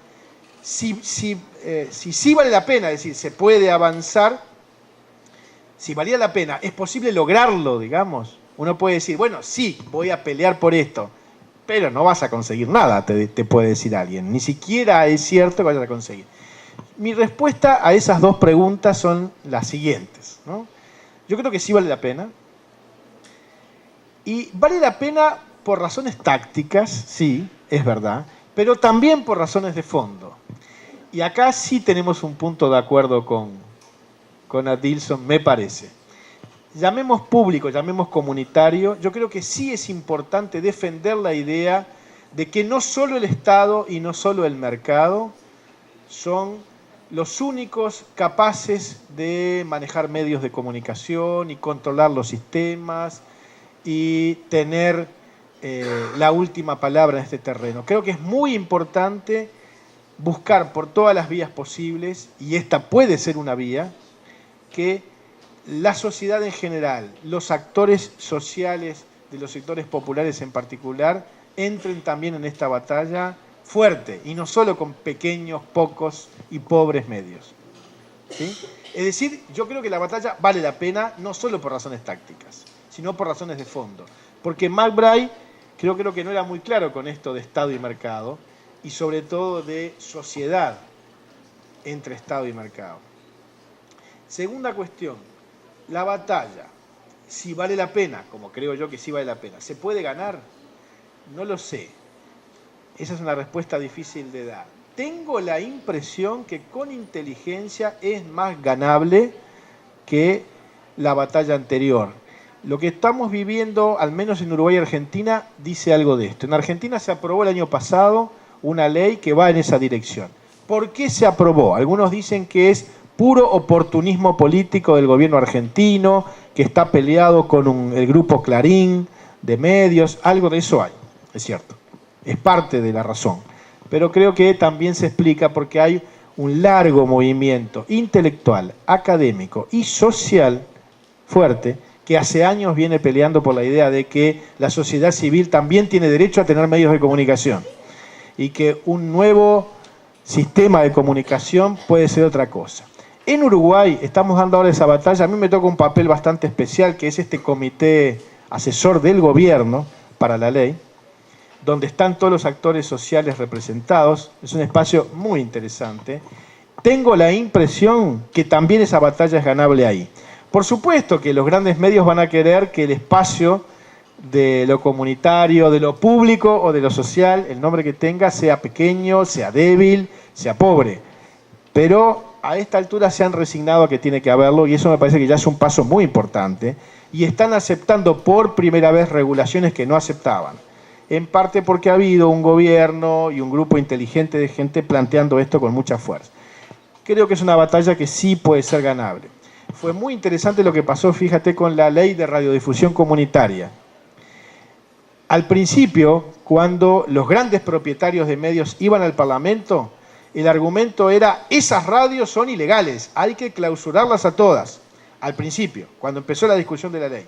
si sí vale la pena, es decir, se puede avanzar, si valía la pena, ¿es posible lograrlo, digamos? Uno puede decir, bueno, sí, voy a pelear por esto, pero no vas a conseguir nada, te puede decir alguien. Ni siquiera es cierto que vayas a conseguir. Mi respuesta a esas 2 preguntas son las siguientes, ¿no? Yo creo que sí vale la pena. Y vale la pena por razones tácticas, sí, es verdad, pero también por razones de fondo. Y acá sí tenemos un punto de acuerdo con Adilson, me parece. Llamemos público, llamemos comunitario, yo creo que sí es importante defender la idea de que no solo el Estado y no solo el mercado son los únicos capaces de manejar medios de comunicación y controlar los sistemas y tener la última palabra en este terreno. Creo que es muy importante buscar por todas las vías posibles, y esta puede ser una vía, que la sociedad en general, los actores sociales de los sectores populares en particular, entren también en esta batalla fuerte, y no solo con pequeños, pocos y pobres medios. ¿Sí? Es decir, yo creo que la batalla vale la pena no solo por razones tácticas, sino por razones de fondo. Porque McBride creo que no era muy claro con esto de Estado y mercado, y sobre todo de sociedad entre Estado y mercado. Segunda cuestión, la batalla, si vale la pena, como creo yo que sí vale la pena, ¿se puede ganar? No lo sé. Esa es una respuesta difícil de dar. Tengo la impresión que con inteligencia es más ganable que la batalla anterior. Lo que estamos viviendo, al menos en Uruguay y Argentina, dice algo de esto. En Argentina se aprobó el año pasado una ley que va en esa dirección. ¿Por qué se aprobó? Algunos dicen que es puro oportunismo político del gobierno argentino, que está peleado con el grupo Clarín de medios. Algo de eso hay, es cierto. Es parte de la razón. Pero creo que también se explica porque hay un largo movimiento intelectual, académico y social fuerte que hace años viene peleando por la idea de que la sociedad civil también tiene derecho a tener medios de comunicación y que un nuevo sistema de comunicación puede ser otra cosa. En Uruguay estamos dando ahora esa batalla. A mí me toca un papel bastante especial, que es este comité asesor del gobierno para la ley, donde están todos los actores sociales representados. Es un espacio muy interesante. Tengo la impresión que también esa batalla es ganable ahí. Por supuesto que los grandes medios van a querer que el espacio de lo comunitario, de lo público o de lo social, el nombre que tenga, sea pequeño, sea débil, sea pobre. Pero a esta altura se han resignado a que tiene que haberlo, y eso me parece que ya es un paso muy importante, y están aceptando por primera vez regulaciones que no aceptaban. En parte porque ha habido un gobierno y un grupo inteligente de gente planteando esto con mucha fuerza. Creo que es una batalla que sí puede ser ganable. Fue muy interesante lo que pasó, fíjate, con la ley de radiodifusión comunitaria. Al principio, cuando los grandes propietarios de medios iban al Parlamento, el argumento era: esas radios son ilegales, hay que clausurarlas a todas. Al principio, cuando empezó la discusión de la ley.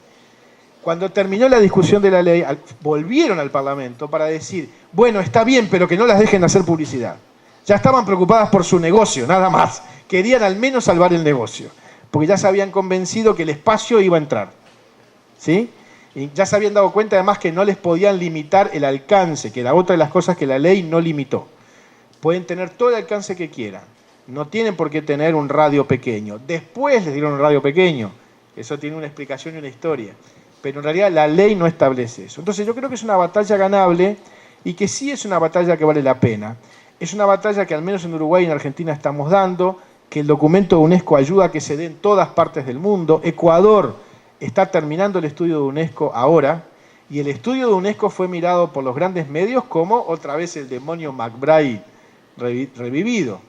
Cuando terminó la discusión de la ley, volvieron al Parlamento para decir: bueno, está bien, pero que no las dejen hacer publicidad. Ya estaban preocupadas por su negocio, nada más. Querían al menos salvar el negocio, porque ya se habían convencido que el espacio iba a entrar. ¿Sí? Y ya se habían dado cuenta además que no les podían limitar el alcance, que era otra de las cosas que la ley no limitó. Pueden tener todo el alcance que quieran. No tienen por qué tener un radio pequeño. Después les dieron un radio pequeño. Eso tiene una explicación y una historia. Pero en realidad la ley no establece eso. Entonces yo creo que es una batalla ganable y que sí es una batalla que vale la pena. Es una batalla que al menos en Uruguay y en Argentina estamos dando, que el documento de UNESCO ayuda a que se dé en todas partes del mundo. Ecuador está terminando el estudio de UNESCO ahora, y el estudio de UNESCO fue mirado por los grandes medios como otra vez el demonio McBride revivido,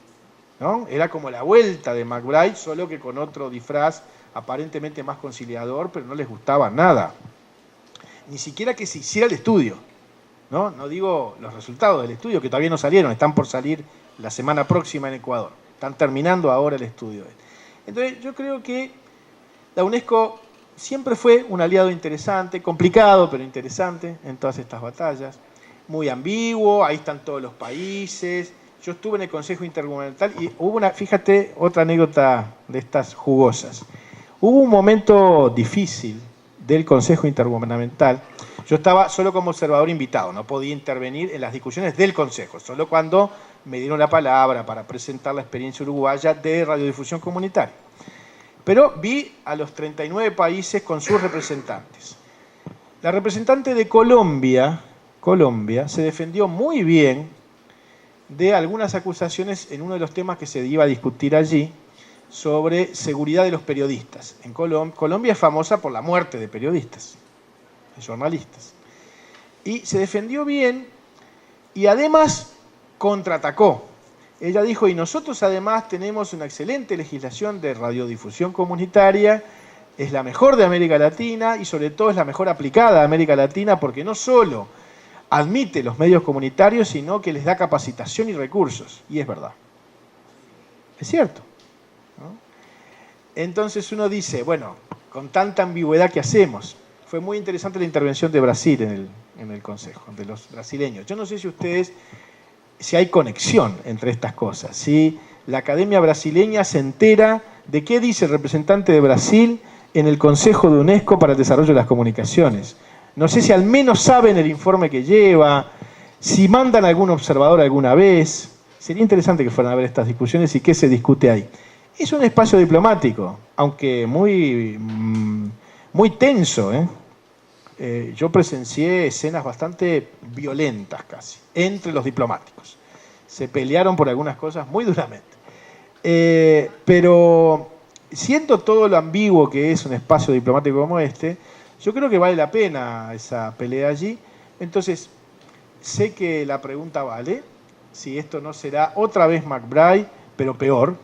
¿no? Era como la vuelta de McBride, solo que con otro disfraz aparentemente más conciliador, pero no les gustaba nada. Ni siquiera que se hiciera el estudio, ¿no? No digo los resultados del estudio, que todavía no salieron, están por salir la semana próxima en Ecuador. Están terminando ahora el estudio. Entonces yo creo que la UNESCO siempre fue un aliado interesante, complicado pero interesante en todas estas batallas, muy ambiguo, ahí están todos los países. Yo estuve en el Consejo Intergubernamental y hubo fíjate, otra anécdota de estas jugosas. Hubo un momento difícil del Consejo Intergubernamental. Yo estaba solo como observador invitado, no podía intervenir en las discusiones del Consejo, solo cuando me dieron la palabra para presentar la experiencia uruguaya de radiodifusión comunitaria. Pero vi a los 39 países con sus representantes. La representante de Colombia se defendió muy bien de algunas acusaciones en uno de los temas que se iba a discutir allí sobre seguridad de los periodistas. En Colombia es famosa por la muerte de periodistas, de jornalistas. Y se defendió bien y además contraatacó. Ella dijo: y nosotros además tenemos una excelente legislación de radiodifusión comunitaria, es la mejor de América Latina y sobre todo es la mejor aplicada a América Latina, porque no solo admite los medios comunitarios, sino que les da capacitación y recursos. Y es verdad. Es cierto, ¿no? Entonces uno dice, bueno, con tanta ambigüedad, ¿qué hacemos? Fue muy interesante la intervención de Brasil en el Consejo, de los brasileños. Yo no sé si hay conexión entre estas cosas, si la Academia Brasileña se entera de qué dice el representante de Brasil en el Consejo de UNESCO para el Desarrollo de las Comunicaciones. No sé si al menos saben el informe que lleva, si mandan algún observador alguna vez. Sería interesante que fueran a ver estas discusiones y qué se discute ahí. Es un espacio diplomático, aunque muy tenso, ¿eh? Yo presencié escenas bastante violentas casi, entre los diplomáticos. Se pelearon por algunas cosas muy duramente. Pero siendo todo lo ambiguo que es un espacio diplomático como este, yo creo que vale la pena esa pelea allí. Entonces, sé que la pregunta vale, si esto no será otra vez McBride, pero peor,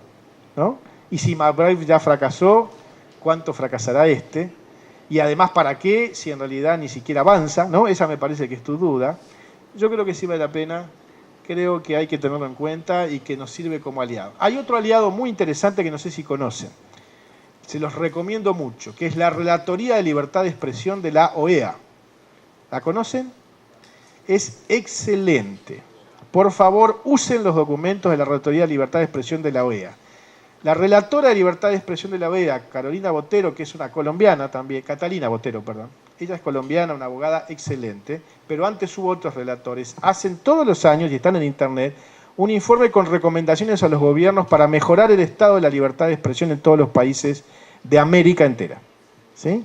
¿no? Y si McBride ya fracasó, ¿cuánto fracasará este? Y además, ¿para qué? Si en realidad ni siquiera avanza, ¿no? Esa me parece que es tu duda. Yo creo que sí vale la pena, creo que hay que tenerlo en cuenta y que nos sirve como aliado. Hay otro aliado muy interesante que no sé si conocen, se los recomiendo mucho, que es la Relatoría de Libertad de Expresión de la OEA. ¿La conocen? Es excelente. Por favor, usen los documentos de la Relatoría de Libertad de Expresión de la OEA. La relatora de libertad de expresión de la OEA, Carolina Botero, que es una colombiana también, Catalina Botero, perdón. Ella es colombiana, una abogada excelente, pero antes hubo otros relatores. Hacen todos los años, y están en internet, un informe con recomendaciones a los gobiernos para mejorar el estado de la libertad de expresión en todos los países de América entera. ¿Sí?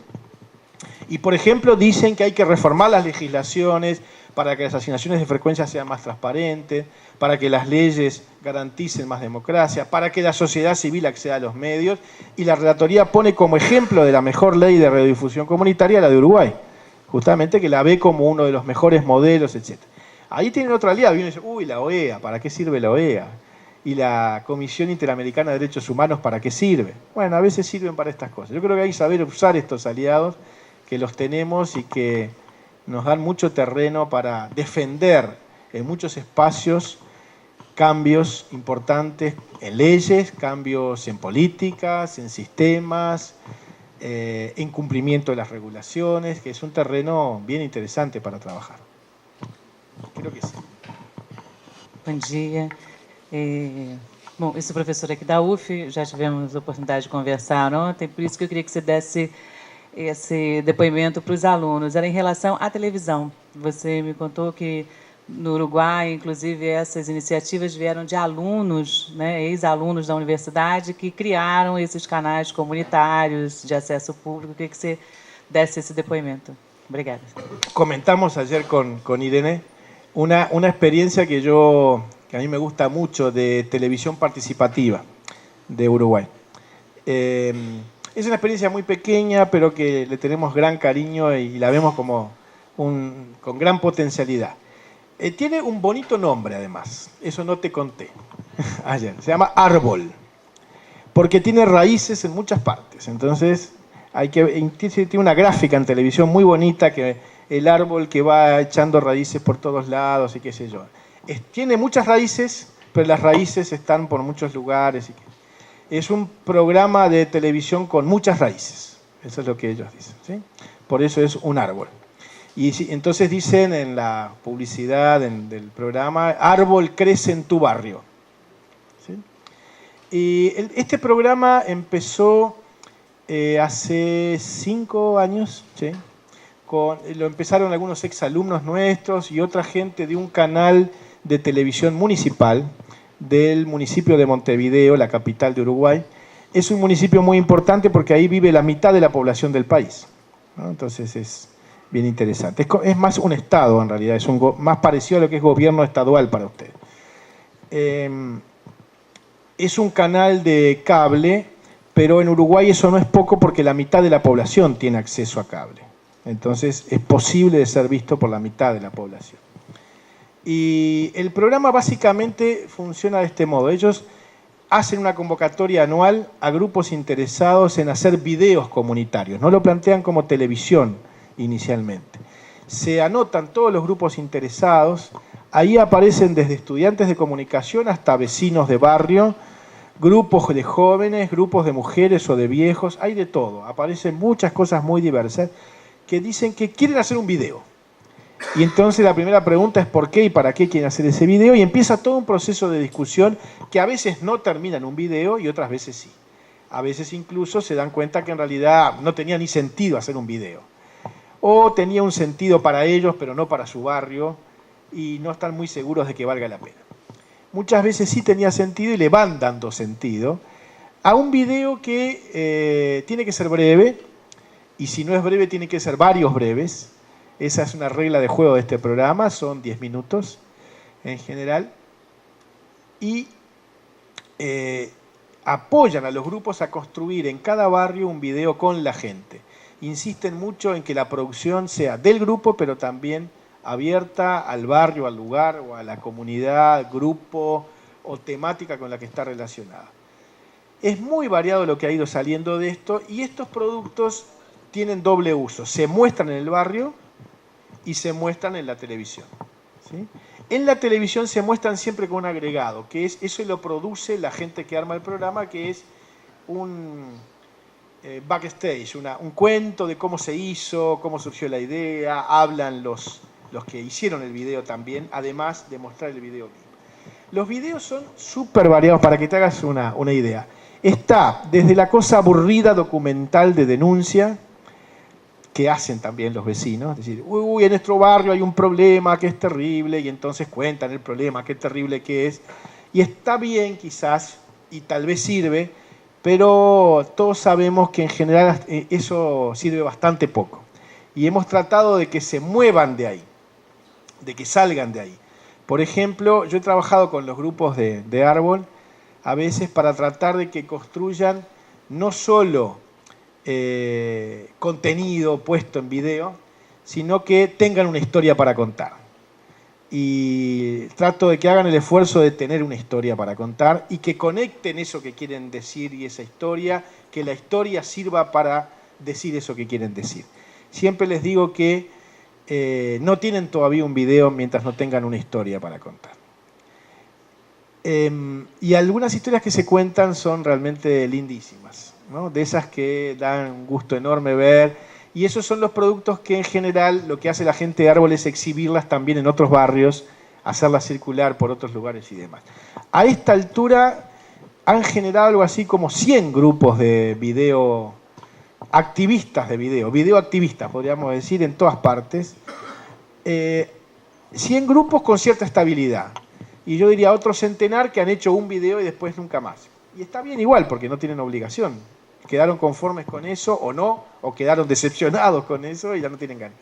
Y, por ejemplo, dicen que hay que reformar las legislaciones para que las asignaciones de frecuencia sean más transparentes, para que las leyes garanticen más democracia, para que la sociedad civil acceda a los medios, y la relatoría pone como ejemplo de la mejor ley de radiodifusión comunitaria la de Uruguay, justamente que la ve como uno de los mejores modelos, etc. Ahí tienen otra aliado, y uno dice, uy, la OEA, ¿para qué sirve la OEA? Y la Comisión Interamericana de Derechos Humanos, ¿para qué sirve? Bueno, a veces sirven para estas cosas. Yo creo que hay que saber usar estos aliados, que los tenemos y que nos dan mucho terreno para defender en muchos espacios cambios importantes en leyes, cambios en políticas, en sistemas, en cumplimiento de las regulaciones, que es un terreno bien interesante para trabajar. Creo que sí.
Bom dia. Bom, eu sou professora aqui da UF, já tivemos a oportunidade de conversar ontem, por isso que eu queria que você desse esse depoimento para os alunos. Era em relação à televisão. Você me contou que no Uruguai, inclusive, essas iniciativas vieram de alunos, né, ex-alunos da universidade, que criaram esses canais comunitários de acesso público. Eu queria que você desse esse depoimento. Obrigada.
Comentamos ayer con Irene una experiencia que a mí me gusta mucho de televisión participativa de Uruguay. Es una experiencia muy pequeña, pero que le tenemos gran cariño y la vemos como con gran potencialidad. Tiene un bonito nombre, además. Eso no te conté ayer. Se llama Árbol, porque tiene raíces en muchas partes. Entonces, tiene una gráfica en televisión muy bonita, que el árbol que va echando raíces por todos lados y qué sé yo. Tiene muchas raíces, pero las raíces están por muchos lugares. Es un programa de televisión con muchas raíces. Eso es lo que ellos dicen, ¿sí? Por eso es un árbol. Y entonces dicen en la publicidad del programa, árbol crece en tu barrio. ¿Sí? Y este programa empezó hace 5 años, ¿sí? Lo empezaron algunos exalumnos nuestros y otra gente de un canal de televisión municipal del municipio de Montevideo, la capital de Uruguay. Es un municipio muy importante porque ahí vive la mitad de la población del país, ¿no? Entonces es bien interesante. Es más un estado, en realidad, es más parecido a lo que es gobierno estadual para usted. Es un canal de cable, pero en Uruguay eso no es poco porque la mitad de la población tiene acceso a cable. Entonces es posible de ser visto por la mitad de la población. Y el programa básicamente funciona de este modo. Ellos hacen una convocatoria anual a grupos interesados en hacer videos comunitarios. No lo plantean como televisión inicialmente. Se anotan todos los grupos interesados. Ahí aparecen desde estudiantes de comunicación hasta vecinos de barrio, grupos de jóvenes, grupos de mujeres o de viejos. Hay de todo. Aparecen muchas cosas muy diversas que dicen que quieren hacer un video. Y entonces la primera pregunta es ¿por qué y para qué quieren hacer ese video? Y empieza todo un proceso de discusión que a veces no termina en un video y otras veces sí. A veces incluso se dan cuenta que en realidad no tenía ni sentido hacer un video. O tenía un sentido para ellos, pero no para su barrio, y no están muy seguros de que valga la pena. Muchas veces sí tenía sentido y le van dando sentido a un video que tiene que ser breve, y si no es breve tiene que ser varios breves. Esa es una regla de juego de este programa, son 10 minutos en general. Y apoyan a los grupos a construir en cada barrio un video con la gente. Insisten mucho en que la producción sea del grupo, pero también abierta al barrio, al lugar o a la comunidad, grupo o temática con la que está relacionada. Es muy variado lo que ha ido saliendo de esto y estos productos tienen doble uso. Se muestran en el barrio y se muestran en la televisión, ¿sí? En la televisión se muestran siempre con un agregado, que es, eso lo produce la gente que arma el programa, que es un backstage, un cuento de cómo se hizo, cómo surgió la idea, hablan los que hicieron el video también, además de mostrar el video mismo. Los videos son súper variados, para que te hagas una idea. está desde la cosa aburrida documental de denuncia, que hacen también los vecinos, es decir, uy, en nuestro barrio hay un problema que es terrible, y entonces cuentan el problema, qué terrible que es, y está bien quizás, y tal vez sirve, pero todos sabemos que en general eso sirve bastante poco. Y hemos tratado de que se muevan de ahí, de que salgan de ahí. Por ejemplo, yo he trabajado con los grupos de Árbol, a veces para tratar de que construyan no solo contenido puesto en video, sino que tengan una historia para contar. Y trato de que hagan el esfuerzo de tener una historia para contar y que conecten eso que quieren decir y esa historia, que la historia sirva para decir eso que quieren decir. Siempre les digo que no tienen todavía un video mientras no tengan una historia para contar. Y algunas historias que se cuentan son realmente lindísimas, ¿no? De esas que dan un gusto enorme ver, y esos son los productos que en general lo que hace la gente de Árbol es exhibirlas también en otros barrios, hacerlas circular por otros lugares y demás. A esta altura han generado algo así como 100 grupos de video, activistas de video, videoactivistas podríamos decir, en todas partes, 100 grupos con cierta estabilidad. Y yo diría otro centenar que han hecho un video y después nunca más. Y está bien igual, porque no tienen obligación. Quedaron conformes con eso o no, o quedaron decepcionados con eso y ya no tienen ganas.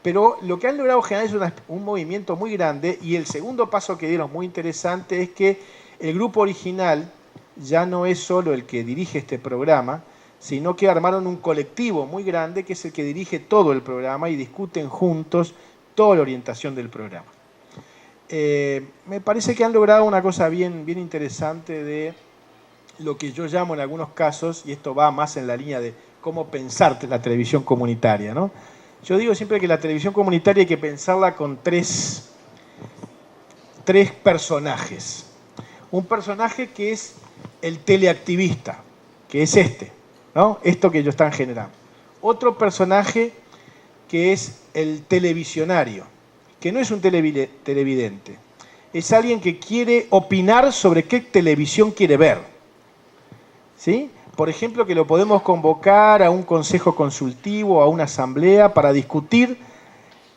Pero lo que han logrado generar es un movimiento muy grande, y el segundo paso que dieron muy interesante es que el grupo original ya no es solo el que dirige este programa, sino que armaron un colectivo muy grande que es el que dirige todo el programa y discuten juntos toda la orientación del programa. Me parece que han logrado una cosa bien interesante de lo que yo llamo en algunos casos, y esto va más en la línea de cómo pensar la televisión comunitaria, ¿no? Yo digo siempre que la televisión comunitaria hay que pensarla con tres personajes. Un personaje que es el teleactivista, que es ¿no? Esto que ellos están generando. Otro personaje que es el televisionario, que no es un televidente, es alguien que quiere opinar sobre qué televisión quiere ver. ¿Sí? Por ejemplo, que lo podemos convocar a un consejo consultivo, a una asamblea, para discutir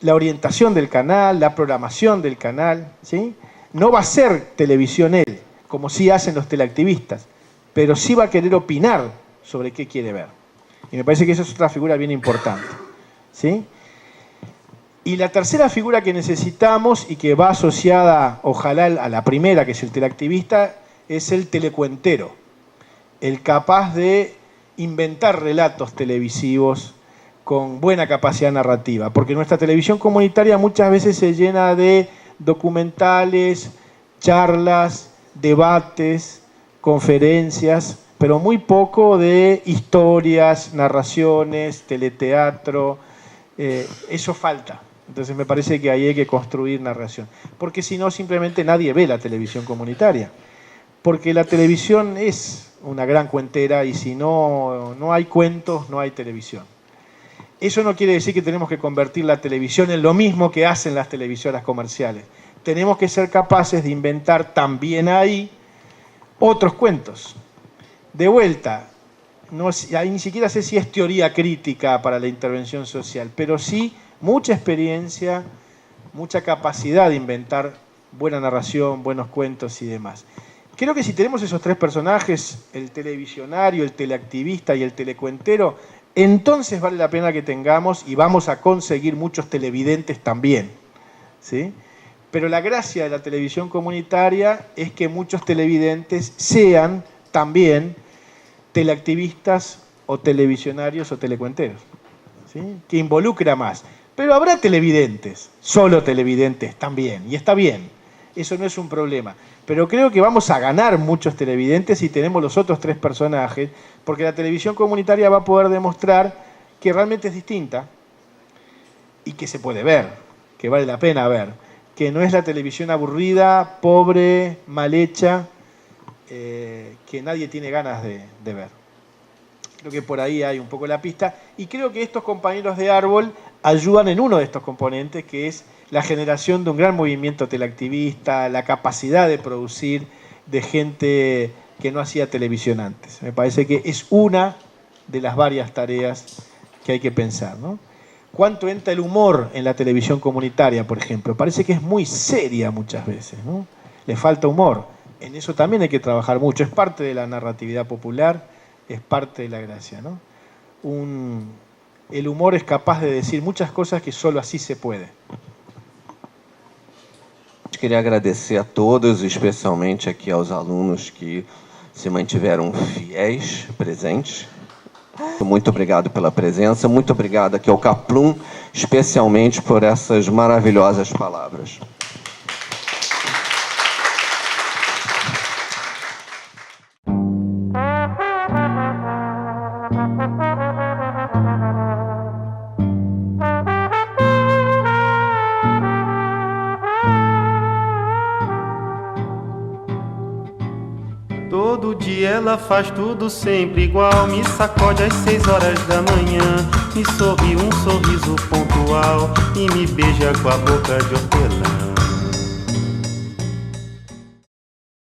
la orientación del canal, la programación del canal. ¿Sí? No va a ser televisión él, como sí hacen los teleactivistas, pero sí va a querer opinar sobre qué quiere ver. Y me parece que esa es otra figura bien importante. ¿Sí? Y la tercera figura que necesitamos, y que va asociada, ojalá, a la primera, que es el teleactivista, es el telecuentero. El capaz de inventar relatos televisivos con buena capacidad narrativa. Porque nuestra televisión comunitaria muchas veces se llena de documentales, charlas, debates, conferencias, pero muy poco de historias, narraciones, teleteatro. Eso falta. Entonces me parece que ahí hay que construir narración. Porque si no, simplemente nadie ve la televisión comunitaria. Porque la televisión es una gran cuentera, y si no hay cuentos, no hay televisión. Eso no quiere decir que tenemos que convertir la televisión en lo mismo que hacen las televisoras comerciales. Tenemos que ser capaces de inventar también ahí otros cuentos. De vuelta, ahí ni siquiera sé si es teoría crítica para la intervención social, pero sí mucha experiencia, mucha capacidad de inventar buena narración, buenos cuentos y demás. Creo que si tenemos esos tres personajes, el televisionario, el teleactivista y el telecuentero, entonces vale la pena que tengamos, y vamos a conseguir muchos televidentes también. ¿Sí? Pero la gracia de la televisión comunitaria es que muchos televidentes sean también teleactivistas o televisionarios o telecuenteros. ¿Sí? Que involucra más. Pero habrá televidentes, solo televidentes también, y está bien. Eso no es un problema. Pero creo que vamos a ganar muchos televidentes si tenemos los otros tres personajes, porque la televisión comunitaria va a poder demostrar que realmente es distinta y que se puede ver, que vale la pena ver, que no es la televisión aburrida, pobre, mal hecha, que nadie tiene ganas de ver. Creo que por ahí hay un poco la pista, y creo que estos compañeros de Árbol ayudan en uno de estos componentes, que es la generación de un gran movimiento teleactivista, la capacidad de producir de gente que no hacía televisión antes. Me parece que es una de las varias tareas que hay que pensar, ¿no? ¿Cuánto entra el humor en la televisión comunitaria, por ejemplo? Parece que es muy seria muchas veces, ¿no? Le falta humor. En eso también hay que trabajar mucho. Es parte de la narratividad popular, es parte de la gracia, ¿no? El humor es capaz de decir muchas cosas que solo así se puede.
Queria agradecer a todos, especialmente aqui aos alunos que se mantiveram fiéis, presentes. Muito obrigado pela presença, muito obrigado aqui ao Kaplum, especialmente por essas maravilhosas palavras.
Todo dia ela faz tudo sempre igual. Me sacode às 6 horas da manhã, me sorri um sorriso pontual e me beija com a boca de hortelã.